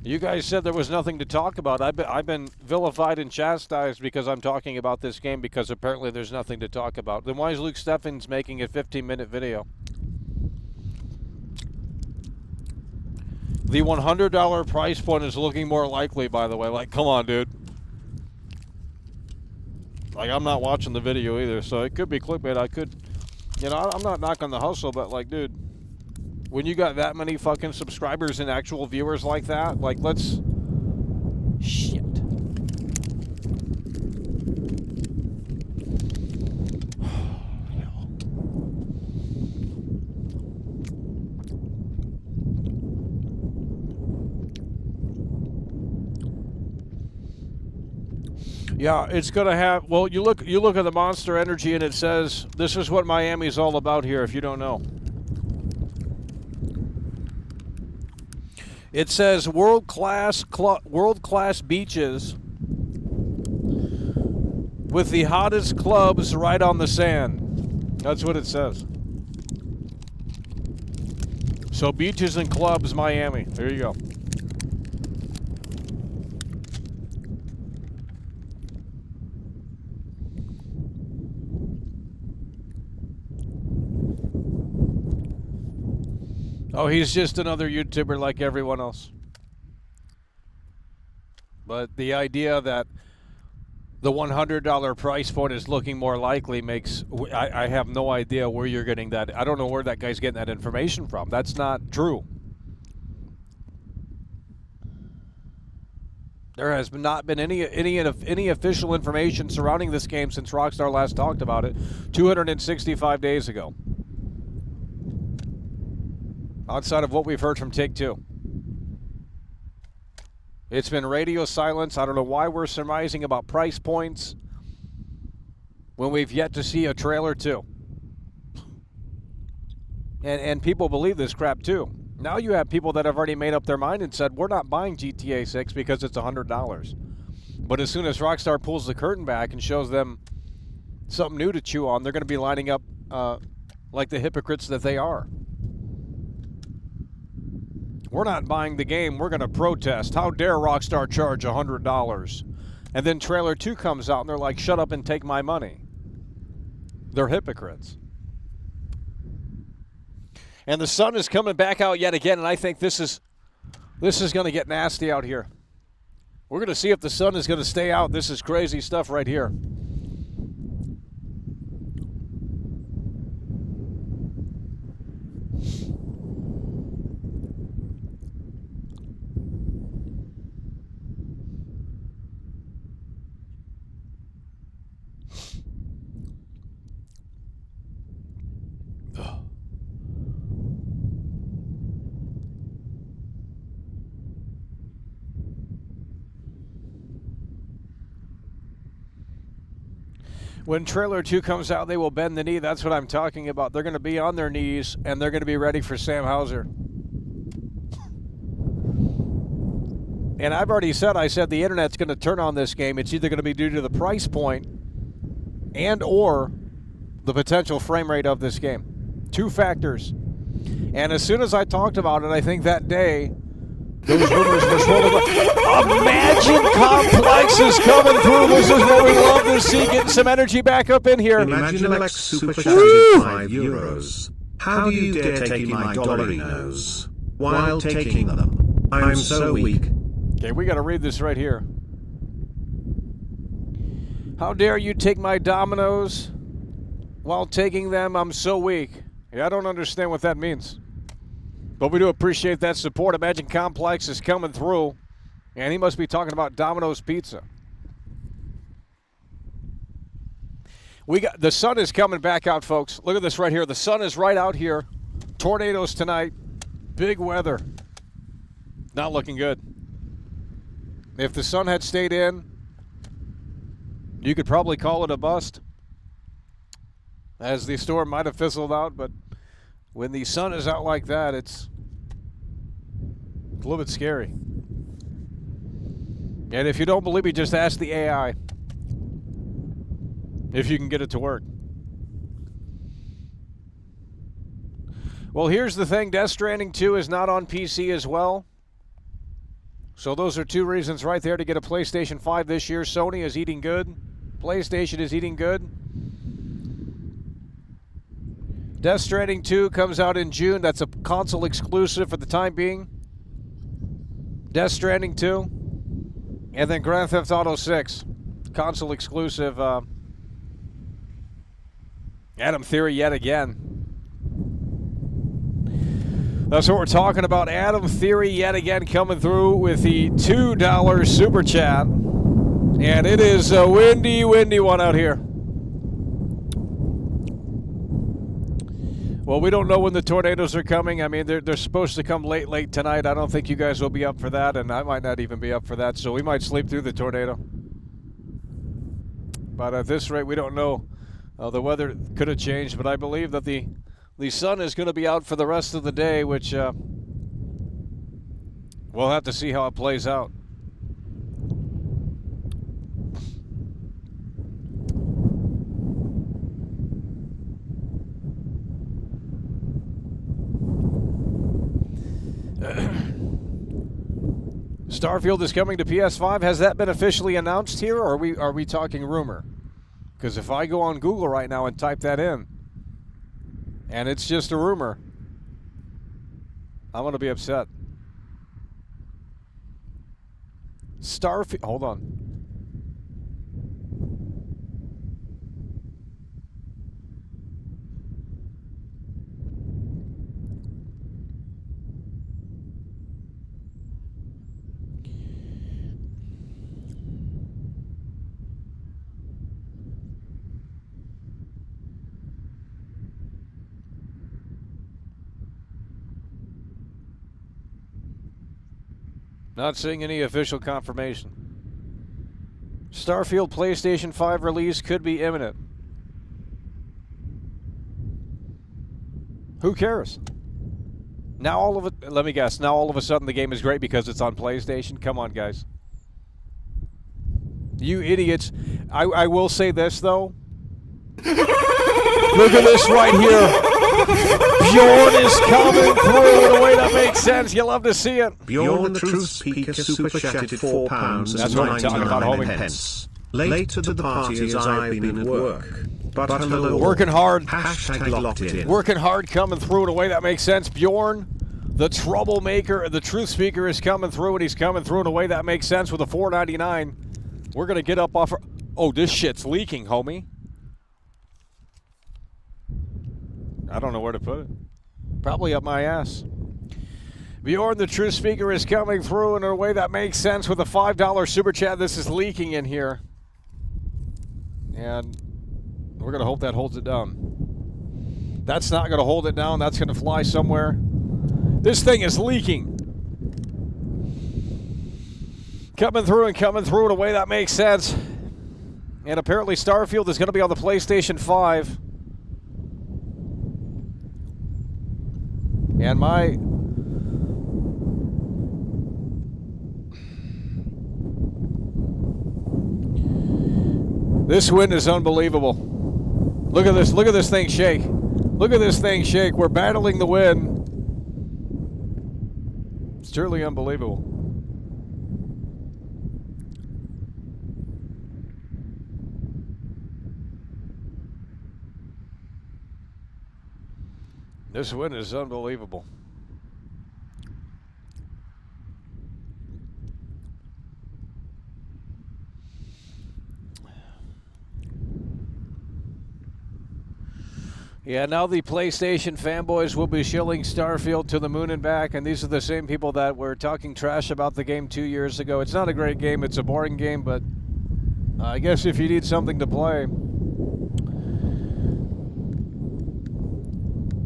You guys said there was nothing to talk about. I've been vilified and chastised because I'm talking about this game because apparently there's nothing to talk about. Then why is Luke Steffens making a 15-minute video? The $100 price point is looking more likely, by the way. Like, come on, dude. Like, I'm not watching the video either, so it could be clickbait. I could, you know, I'm not knocking the hustle, but like, dude, when you got that many fucking subscribers and actual viewers like that, like, let's... Shit. Yeah, it's gonna have. Well, you look at the Monster Energy, and it says this is what Miami's all about here. If you don't know, it says world class beaches with the hottest clubs right on the sand. That's what it says. So beaches and clubs, Miami. There you go. Oh, he's just another YouTuber like everyone else. But the idea that the $100 price point is looking more likely makes... I have no idea where you're getting that. I don't know where that guy's getting that information from. That's not true. There has not been any official information surrounding this game since Rockstar last talked about it 265 days ago. Outside of what we've heard from Take-Two. It's been radio silence. I don't know why we're surmising about price points when we've yet to see a trailer too. And people believe this crap too. Now you have people that have already made up their mind and said, we're not buying GTA 6 because it's $100. But as soon as Rockstar pulls the curtain back and shows them something new to chew on, they're going to be lining up like the hypocrites that they are. We're not buying the game. We're going to protest. How dare Rockstar charge $100? And then trailer 2 comes out and they're like, shut up and take my money. They're hypocrites. And the sun is coming back out yet again, and I think this is going to get nasty out here. We're going to see if the sun is going to stay out. This is crazy stuff right here. When trailer 2 comes out, they will bend the knee. That's what I'm talking about. They're going to be on their knees, and they're going to be ready for Sam Hauser. And I've already said, the internet's going to turn on this game. It's either going to be due to the price point and or the potential frame rate of this game. 2 factors. And as soon as I talked about it, I think that day, those rumors were swirling. Imagine Complex is coming through. This is what we love to see. Getting some energy back up in here. Imagine Alex super chatted €5. How do you dare take my dollary nose while taking them? I'm so weak. Okay, we got to read this right here. How dare you take my dominoes while taking them? I'm so weak. Yeah, I don't understand what that means. But we do appreciate that support. Imagine Complex is coming through, and he must be talking about Domino's Pizza. The sun is coming back out, folks. Look at this right here. The sun is right out here. Tornadoes tonight. Big weather. Not looking good. If the sun had stayed in, you could probably call it a bust, as the storm might have fizzled out, but when the sun is out like that, it's a little bit scary. And if you don't believe me, just ask the AI if you can get it to work. Well, here's the thing. Death Stranding 2 is not on PC as well. So those are two reasons right there to get a PlayStation 5 this year. Sony is eating good. PlayStation is eating good. Death Stranding 2 comes out in June. That's a console exclusive for the time being. Death Stranding 2. And then Grand Theft Auto 6. Console exclusive. Adam Theory yet again. That's what we're talking about. Adam Theory yet again coming through with the $2 super chat. And it is a windy, windy one out here. Well, we don't know when the tornadoes are coming. I mean, they're supposed to come late tonight. I don't think you guys will be up for that, and I might not even be up for that. So we might sleep through the tornado. But at this rate, we don't know. The weather could have changed, but I believe that the sun is going to be out for the rest of the day, which we'll have to see how it plays out. Starfield is coming to PS5. Has that been officially announced here, or are we talking rumor? Because if I go on Google right now and type that in, and it's just a rumor, I'm going to be upset. Starfield, hold on. Not seeing any official confirmation. Starfield PlayStation 5 release could be imminent. Who cares? Now all of it, let me guess, now all of a sudden the game is great because it's on PlayStation? Come on, guys. You idiots. I will say this, though. Look at this right here. Bjorn is coming through in a way that makes sense. You love to see it. Bjorn the Truth Speaker super chatted £4. That's what I'm talking about, homie. Pence. Late to the party as I've been at work. But hello. Working hard. Hashtag locked in. Working hard, coming through in a way that makes sense. Bjorn, the troublemaker, the Truth Speaker is coming through, and he's coming through in a way that makes sense with a $4.99. We're going to get up off... Oh, this shit's leaking, homie. I don't know where to put it. Probably up my ass. Bjorn, the Truth Speaker, is coming through in a way that makes sense with a $5 super chat. This is leaking in here. And we're going to hope that holds it down. That's not going to hold it down. That's going to fly somewhere. This thing is leaking. Coming through in a way that makes sense. And apparently Starfield is going to be on the PlayStation 5. And this wind is unbelievable. Look at this thing shake. Look at this thing shake. We're battling the wind. It's truly unbelievable. This wind is unbelievable. Yeah, now the PlayStation fanboys will be shilling Starfield to the moon and back, and these are the same people that were talking trash about the game 2 years ago. It's not a great game, it's a boring game, but I guess if you need something to play,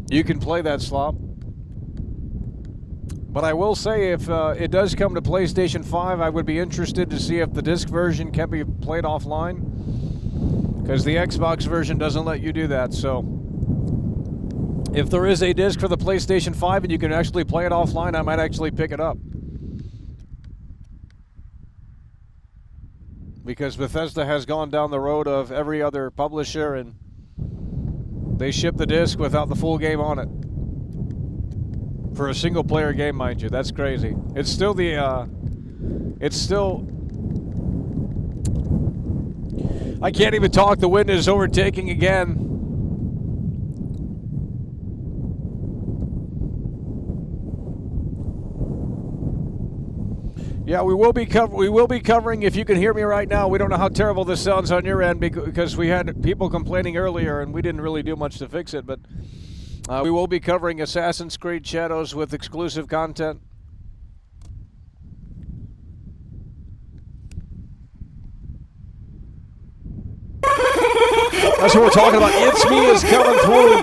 you can play that slop. But I will say, if it does come to PlayStation 5, I would be interested to see if the disc version can be played offline, because the Xbox version doesn't let you do that. So if there is a disc for the PlayStation 5 and you can actually play it offline, I might actually pick it up. Because Bethesda has gone down the road of every other publisher, and they ship the disc without the full game on it. For a single-player game, mind you. That's crazy. It's still the It's still... I can't even talk. The wind is overtaking again. Yeah, we will be covering. If you can hear me right now, we don't know how terrible this sounds on your end because we had people complaining earlier and we didn't really do much to fix it. But we will be covering Assassin's Creed Shadows with exclusive content. That's what we're talking about. It's Me is coming through.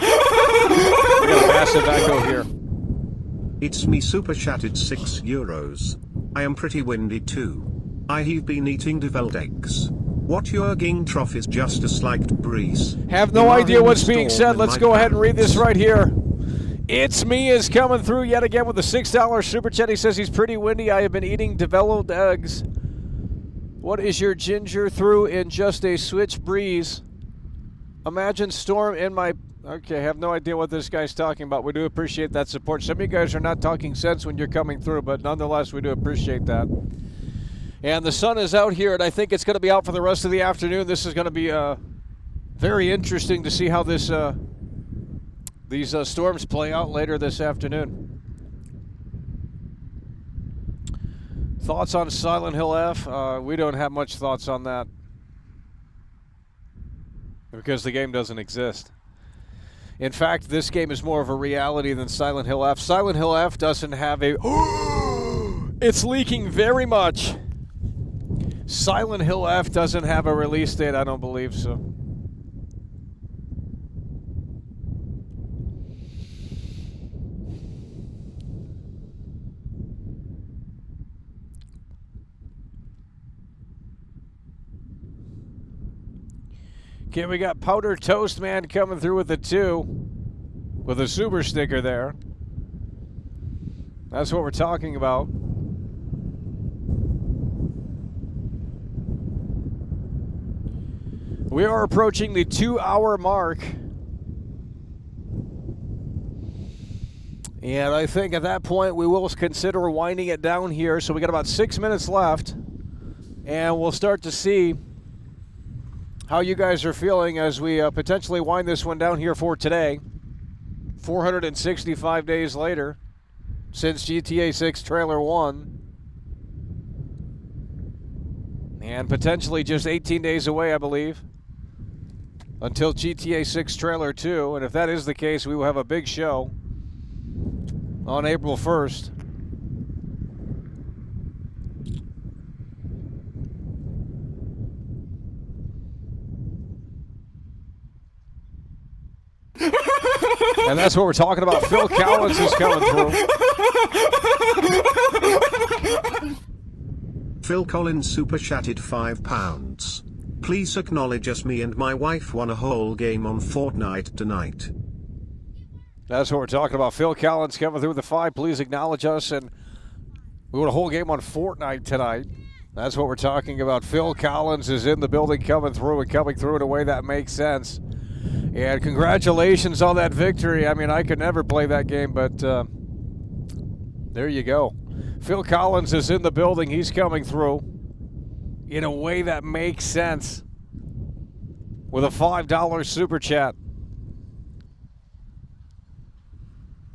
We got a massive echo here. It's Me super chatted €6. I am pretty windy too. I have been eating deviled eggs. What your ging trough is just a slight breeze. Have no idea what's being said. Let's go ahead and read this right here. It's Me is coming through yet again with a $6 super chat. He says he's pretty windy. I have been eating deviled eggs. What is your ginger through in just a switch breeze? Imagine storm in my... Okay, I have no idea what this guy's talking about. We do appreciate that support. Some of you guys are not talking sense when you're coming through, but nonetheless, we do appreciate that. And the sun is out here, and I think it's going to be out for the rest of the afternoon. This is going to be very interesting to see how this these storms play out later this afternoon. Thoughts on Silent Hill F? We don't have much thoughts on that because the game doesn't exist. In fact, this game is more of a reality than Silent Hill F. Silent Hill F doesn't have a... It's leaking very much. Silent Hill F doesn't have a release date, I don't believe so. Okay, we got Powder Toast Man coming through with a 2. With a super sticker there. That's what we're talking about. We are approaching the 2-hour mark. And I think at that point we will consider winding it down here. So we got about 6 minutes left. And we'll start to see how you guys are feeling as we potentially wind this one down here for today. 465 days later since GTA 6 Trailer 1. And potentially just 18 days away, I believe, until GTA 6 Trailer 2. And if that is the case, we will have a big show on April 1st. And that's what we're talking about. Phil Collins is coming through. Phil Collins super chatted £5. Please acknowledge us. Me and my wife won a whole game on Fortnite tonight. That's what we're talking about. Phil Collins coming through with the 5. Please acknowledge us. And we won a whole game on Fortnite tonight. That's what we're talking about. Phil Collins is in the building coming through in a way that makes sense. And congratulations on that victory. I mean, I could never play that game, but there you go. Phil Collins is in the building. He's coming through in a way that makes sense with a $5 super chat.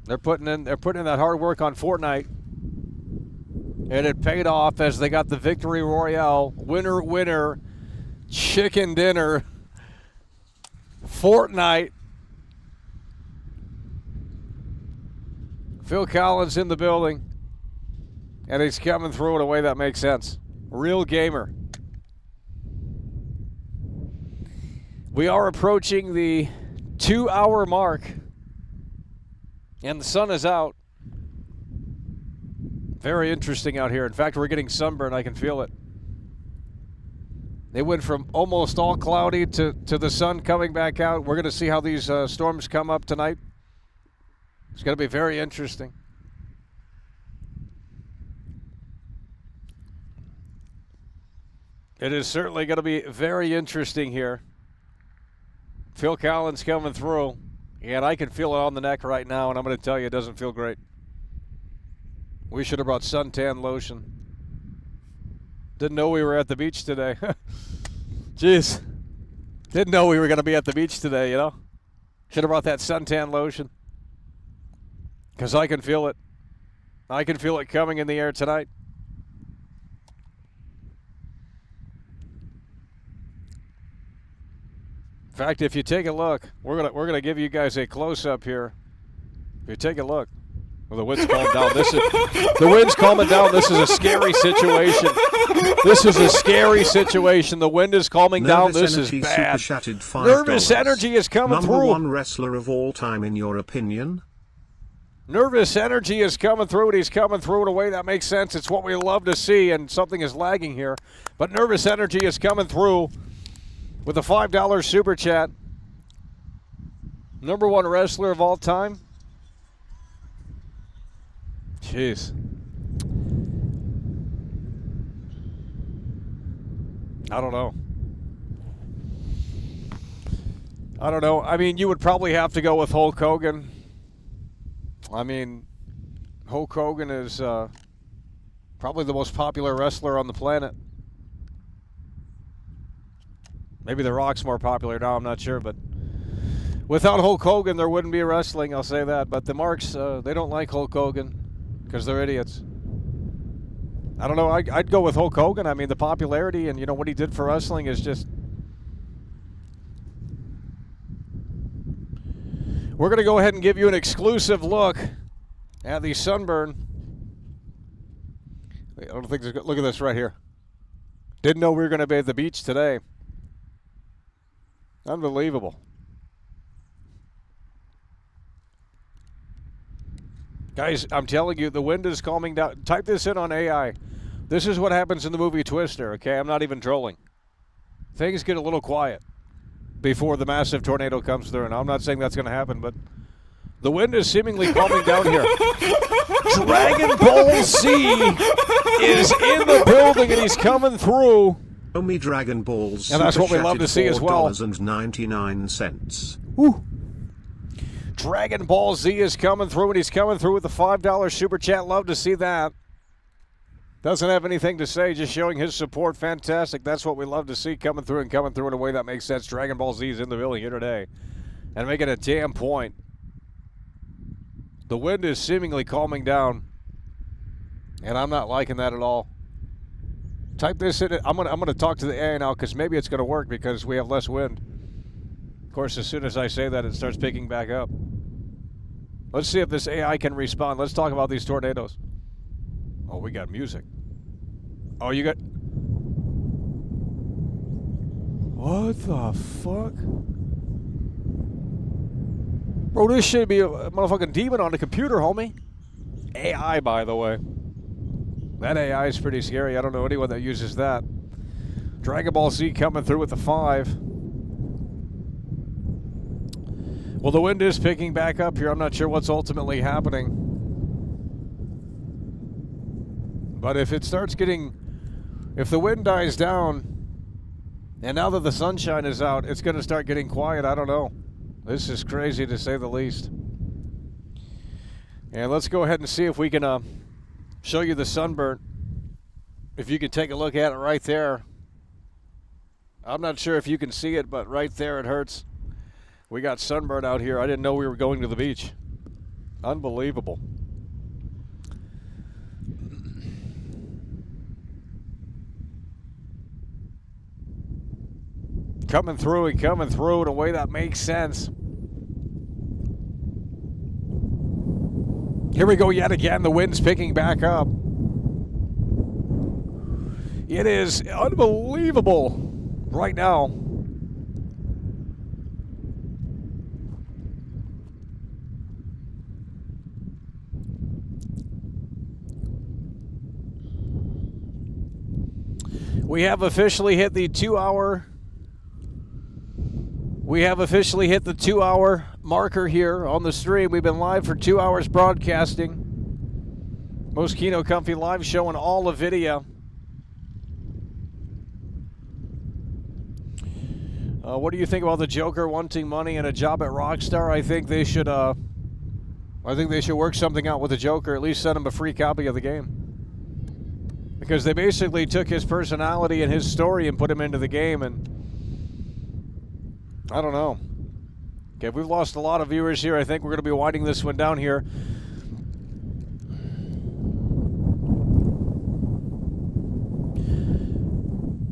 They're putting in that hard work on Fortnite. And it paid off as they got the victory royale. Winner, winner, chicken dinner. Fortnite. Phil Collins in the building. And he's coming through in a way that makes sense. Real gamer. We are approaching the 2-hour mark. And the sun is out. Very interesting out here. In fact, we're getting sunburn. I can feel it. They went from almost all cloudy to the sun coming back out. We're going to see how these storms come up tonight. It's going to be very interesting. It is certainly going to be very interesting here. Phil Collins coming through. And I can feel it on the neck right now, and I'm going to tell you it doesn't feel great. We should have brought suntan lotion. Didn't know we were at the beach today. Jeez. Didn't know we were going to be at the beach today, you know? Should have brought that suntan lotion. Because I can feel it. I can feel it coming in the air tonight. In fact, if you take a look, we're gonna give you guys a close-up here. If you take a look, well, the wind's calming down. The wind's calming down. This is a scary situation. This is a scary situation. The wind is calming down. This is bad. Nervous energy is coming through. Number one wrestler of all time, in your opinion? Nervous energy is coming through, and he's coming through in a way that makes sense. It's what we love to see, and something is lagging here. But nervous energy is coming through with a $5 super chat. Number one wrestler of all time. Jeez. I don't know. I mean, you would probably have to go with Hulk Hogan. I mean, Hulk Hogan is probably the most popular wrestler on the planet. Maybe The Rock's more popular now, I'm not sure, but without Hulk Hogan, there wouldn't be wrestling, I'll say that. But the Marks, they don't like Hulk Hogan because they're idiots. I don't know, I'd go with Hulk Hogan. I mean, the popularity and, you know, what he did for wrestling is just... We're going to go ahead and give you an exclusive look at the sunburn. I don't think there's... Look at this right here. Didn't know we were going to be at the beach today. Unbelievable. Guys, I'm telling you, the wind is calming down. Type this in on AI. This is what happens in the movie Twister, okay? I'm not even trolling. Things get a little quiet before the massive tornado comes through, and I'm not saying that's going to happen, but the wind is seemingly calming down here. Dragon Ball Z is in the building, and he's coming through. Only Dragon Balls. And that's what we love to see as well. $4.99. Woo. Dragon Ball Z is coming through, and he's coming through with the $5 super chat. Love to see that. Doesn't have anything to say, just showing his support. Fantastic. That's what we love to see, coming through in a way that makes sense. Dragon Ball Z is in the building here today. And making a damn point. The wind is seemingly calming down. And I'm not liking that at all. Type this in. I'm gonna talk to the AI now because maybe it's gonna work because we have less wind. Of course, as soon as I say that, it starts picking back up. Let's see if this AI can respond. Let's talk about these tornadoes. Oh, we got music. Oh, you got... What the fuck? Bro, this should be a motherfucking demon on the computer, homie. AI, by the way. That AI is pretty scary. I don't know anyone that uses that. Dragon Ball Z coming through with the 5. Well, the wind is picking back up here. I'm not sure what's ultimately happening. But if it starts getting... If the wind dies down, and now that the sunshine is out, it's going to start getting quiet. I don't know. This is crazy to say the least. And let's go ahead and see if we can show you the sunburn. If you can take a look at it right there. I'm not sure if you can see it, but right there it hurts. We got sunburn out here. I didn't know we were going to the beach. Unbelievable. Coming through in a way that makes sense. Here we go yet again. The wind's picking back up. It is unbelievable right now. We have officially hit the 2-hour... We have officially hit the 2-hour marker here on the stream. We've been live for 2 hours broadcasting. Moschino Comfy Live showing all of video. What do you think about the Joker wanting money and a job at Rockstar? I think they should work something out with the Joker. At least send him a free copy of the game. Because they basically took his personality and his story and put him into the game, and I don't know. Okay, we've lost a lot of viewers here. I think we're going to be winding this one down here.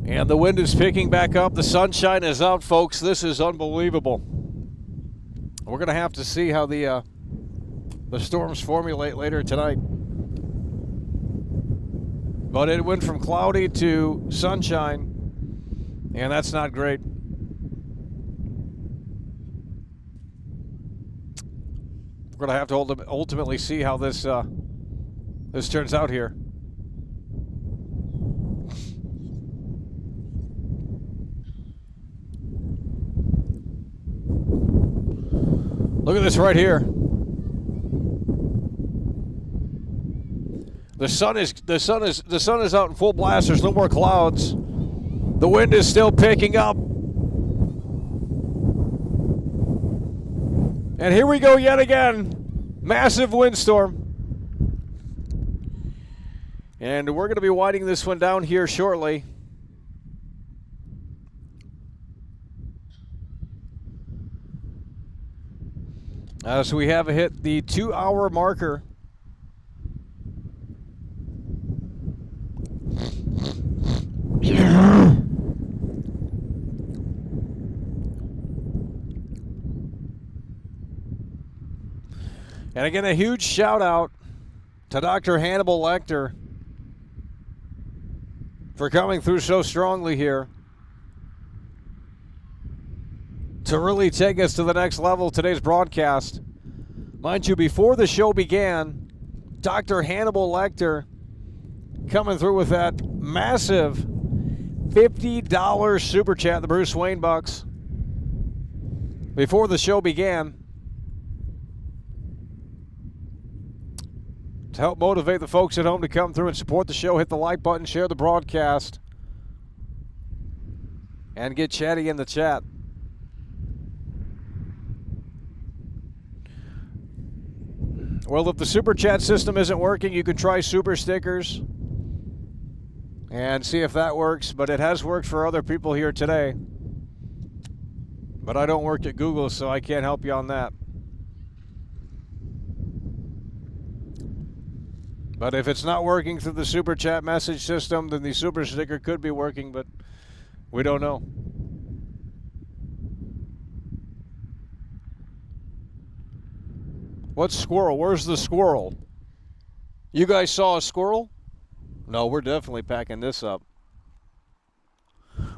And the wind is picking back up. The sunshine is out, folks. This is unbelievable. We're going to have to see how the storms formulate later tonight. But it went from cloudy to sunshine, and that's not great. We're going to have to ultimately see how this this turns out here. Look at this right here. The sun is out in full blast. There's no more clouds. The wind is still picking up. And here we go yet again. Massive windstorm. And we're going to be winding this one down here shortly. So we have hit the 2-hour marker. And again, a huge shout out to Dr. Hannibal Lecter for coming through so strongly here to really take us to the next level today's broadcast. Mind you, before the show began, Dr. Hannibal Lecter coming through with that massive $50 super chat, the Bruce Wayne bucks, before the show began, to help motivate the folks at home to come through and support the show. Hit the like button, share the broadcast, and get chatty in the chat. Well, if the super chat system isn't working, you can try super stickers and see if that works. But it has worked for other people here today. But I don't work at Google, so I can't help you on that. But if it's not working through the super chat message system, then the super sticker could be working, but we don't know. What squirrel? Where's the squirrel? You guys saw a squirrel? No, we're definitely packing this up.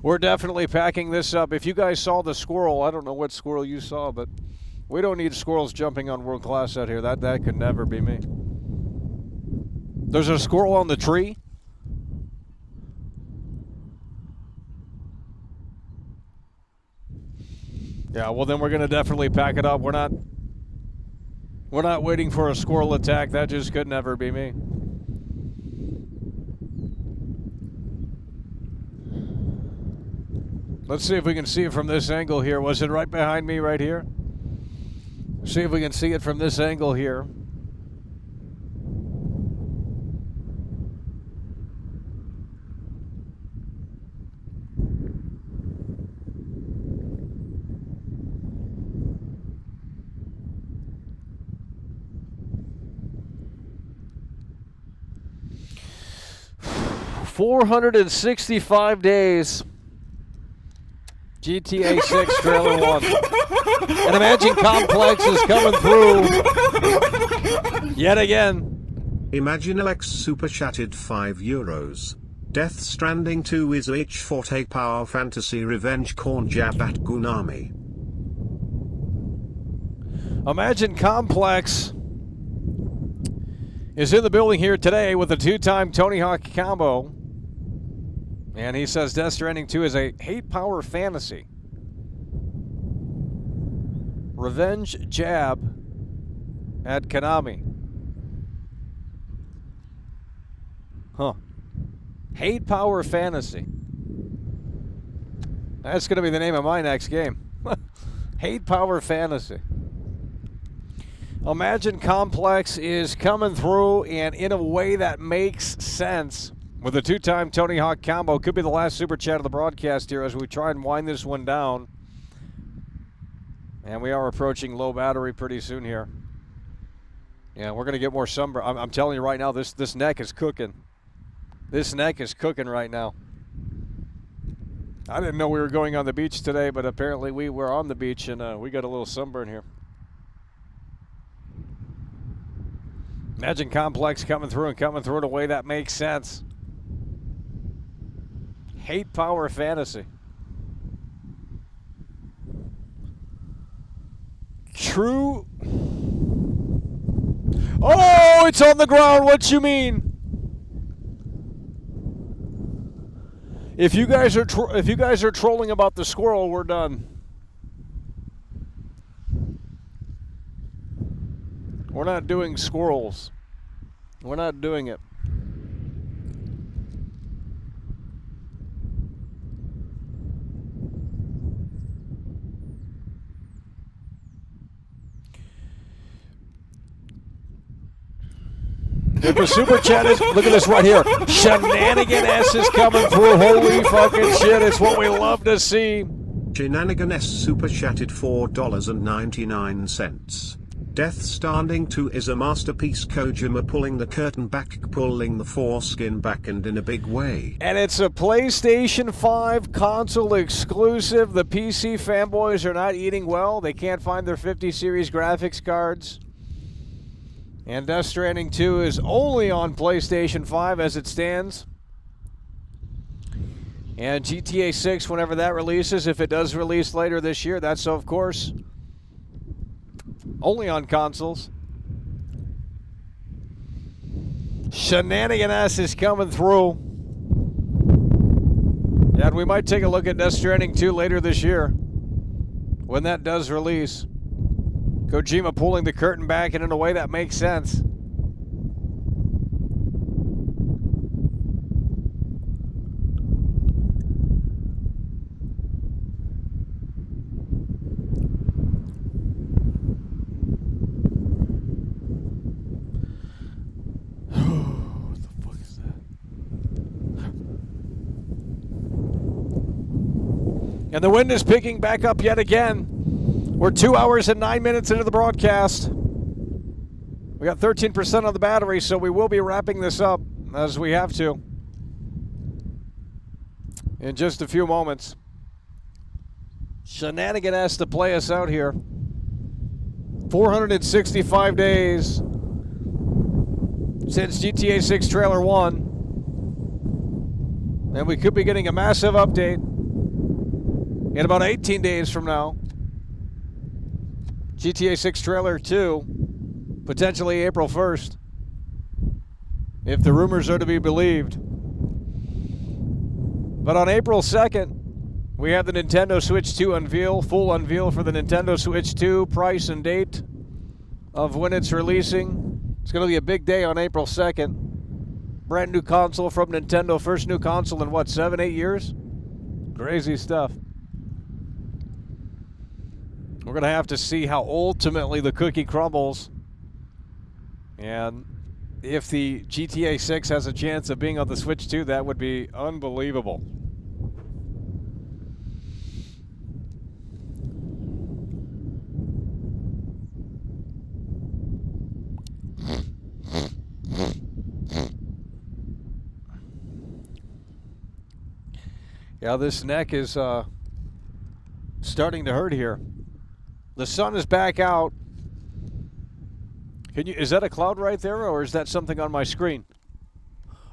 We're definitely packing this up. If you guys saw the squirrel, I don't know what squirrel you saw, but we don't need squirrels jumping on world class out here. That could never be me. There's a squirrel on the tree. Yeah, well then we're gonna definitely pack it up. We're not waiting for a squirrel attack. That just could never be me. Let's see if we can see it from this angle here. Was it right behind me right here? See if we can see it from this angle here. $465 days. GTA 6 Trailer 1. And Imagine Complex is coming through yet again. Imagine Alex super chatted €5. Death Stranding 2 is H4 Power Fantasy Revenge Corn Jab at Gunami. Imagine Complex is in the building here today with a 2-time Tony Hawk combo. And he says Death Stranding 2 is a hate power fantasy. Revenge jab at Konami. Huh. Hate power fantasy. That's going to be the name of my next game. Hate power fantasy. Imagine Complex is coming through, and in a way that makes sense. with a 2-time Tony Hawk combo. Could be the last super chat of the broadcast here as we try and wind this one down. And we are approaching low battery pretty soon here. Yeah, we're going to get more sunburn. I'm telling you right now, this neck is cooking. This neck is cooking right now. I didn't know we were going on the beach today, but apparently we were on the beach, and we got a little sunburn here. Imagine Complex coming through in a way that makes sense. Hate Power Fantasy. True. Oh, it's on the ground. What you mean? If you guys are trolling about the squirrel, we're done. We're not doing squirrels. We're not doing it. If the super chat is, look at this right here. Shenanigan S is coming through. Holy fucking shit. It's what we love to see. Shenanigan S super chatted $4.99. Death Stranding 2 is a masterpiece. Kojima pulling the curtain back, pulling the foreskin back, and in a big way. And it's a PlayStation 5 console exclusive. The PC fanboys are not eating well. They can't find their 50 series graphics cards. And Death Stranding 2 is only on PlayStation 5 as it stands. And GTA 6, whenever that releases, if it does release later this year, that's, of course, only on consoles. Shenanigan S is coming through. And we might take a look at Death Stranding 2 later this year, when that does release. Kojima pulling the curtain back and in a way that makes sense. What the fuck is that? And the wind is picking back up yet again. We're 2 hours and 9 minutes into the broadcast. We got 13% on the battery, so we will be wrapping this up as we have to in just a few moments. Shenanigan has to play us out here. 465 days since GTA 6 Trailer 1. And we could be getting a massive update in about 18 days from now. GTA 6 Trailer 2, potentially April 1st, if the rumors are to be believed. But on April 2nd, we have the Nintendo Switch 2 unveil, full unveil for the Nintendo Switch 2, price and date of when it's releasing. It's going to be a big day on April 2nd. Brand new console from Nintendo, first new console in what, 7-8 years? Crazy stuff. We're going to have to see how ultimately the cookie crumbles. And if the GTA 6 has a chance of being on the Switch 2, that would be unbelievable. Yeah, this neck is starting to hurt here. The sun is back out. Is that a cloud right there, or is that something on my screen?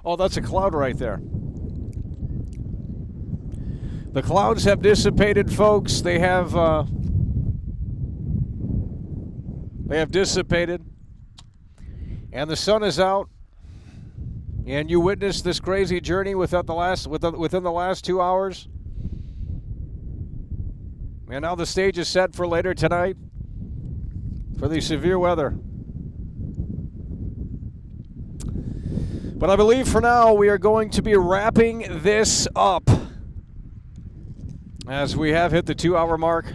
Oh, that's a cloud right there. The clouds have dissipated, folks. They have dissipated. And the sun is out. And you witnessed this crazy journey within the last 2 hours. And now the stage is set for later tonight for the severe weather. But I believe for now we are going to be wrapping this up as we have hit the 2-hour mark.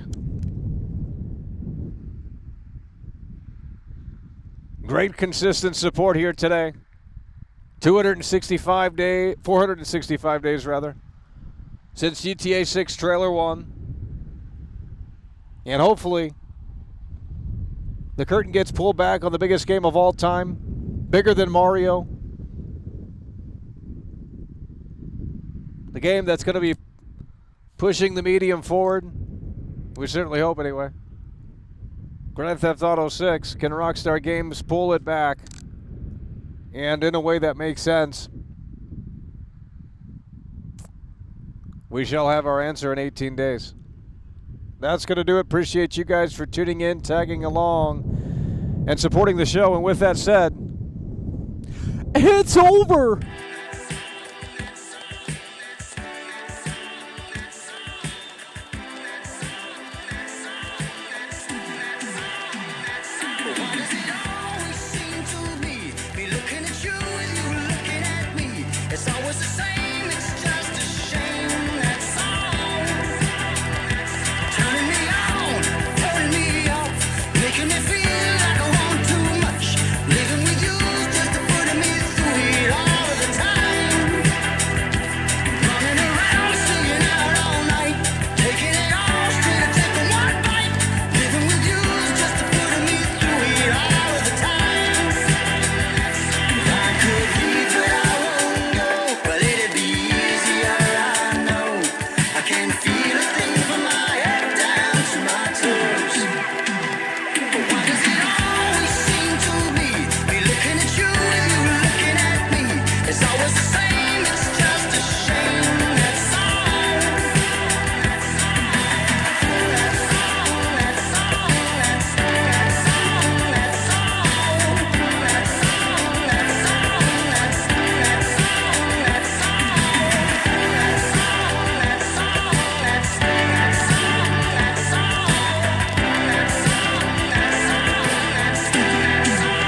Great consistent support here today. 465 days rather, since GTA 6 Trailer 1. And hopefully, the curtain gets pulled back on the biggest game of all time, bigger than Mario. The game that's going to be pushing the medium forward. We certainly hope anyway. Grand Theft Auto 6. Can Rockstar Games pull it back? And in a way that makes sense. We shall have our answer in 18 days. That's going to do it. Appreciate you guys for tuning in, tagging along, and supporting the show. And with that said, it's over. It's always the same, it's just a shame, that's all. Turning me on, turning me off, making me feel like I want too much. Living with you just to put me through it all of the time. Running around, singing out all night, taking it all straight to take one bite. Living with you just to put me through it all of the time. I could leave, but I won't go. Well, it'd be easier, I know. I can feel a thing from my head down to my toes. But why does it always seem to be looking at you and you looking at me? It's always the same.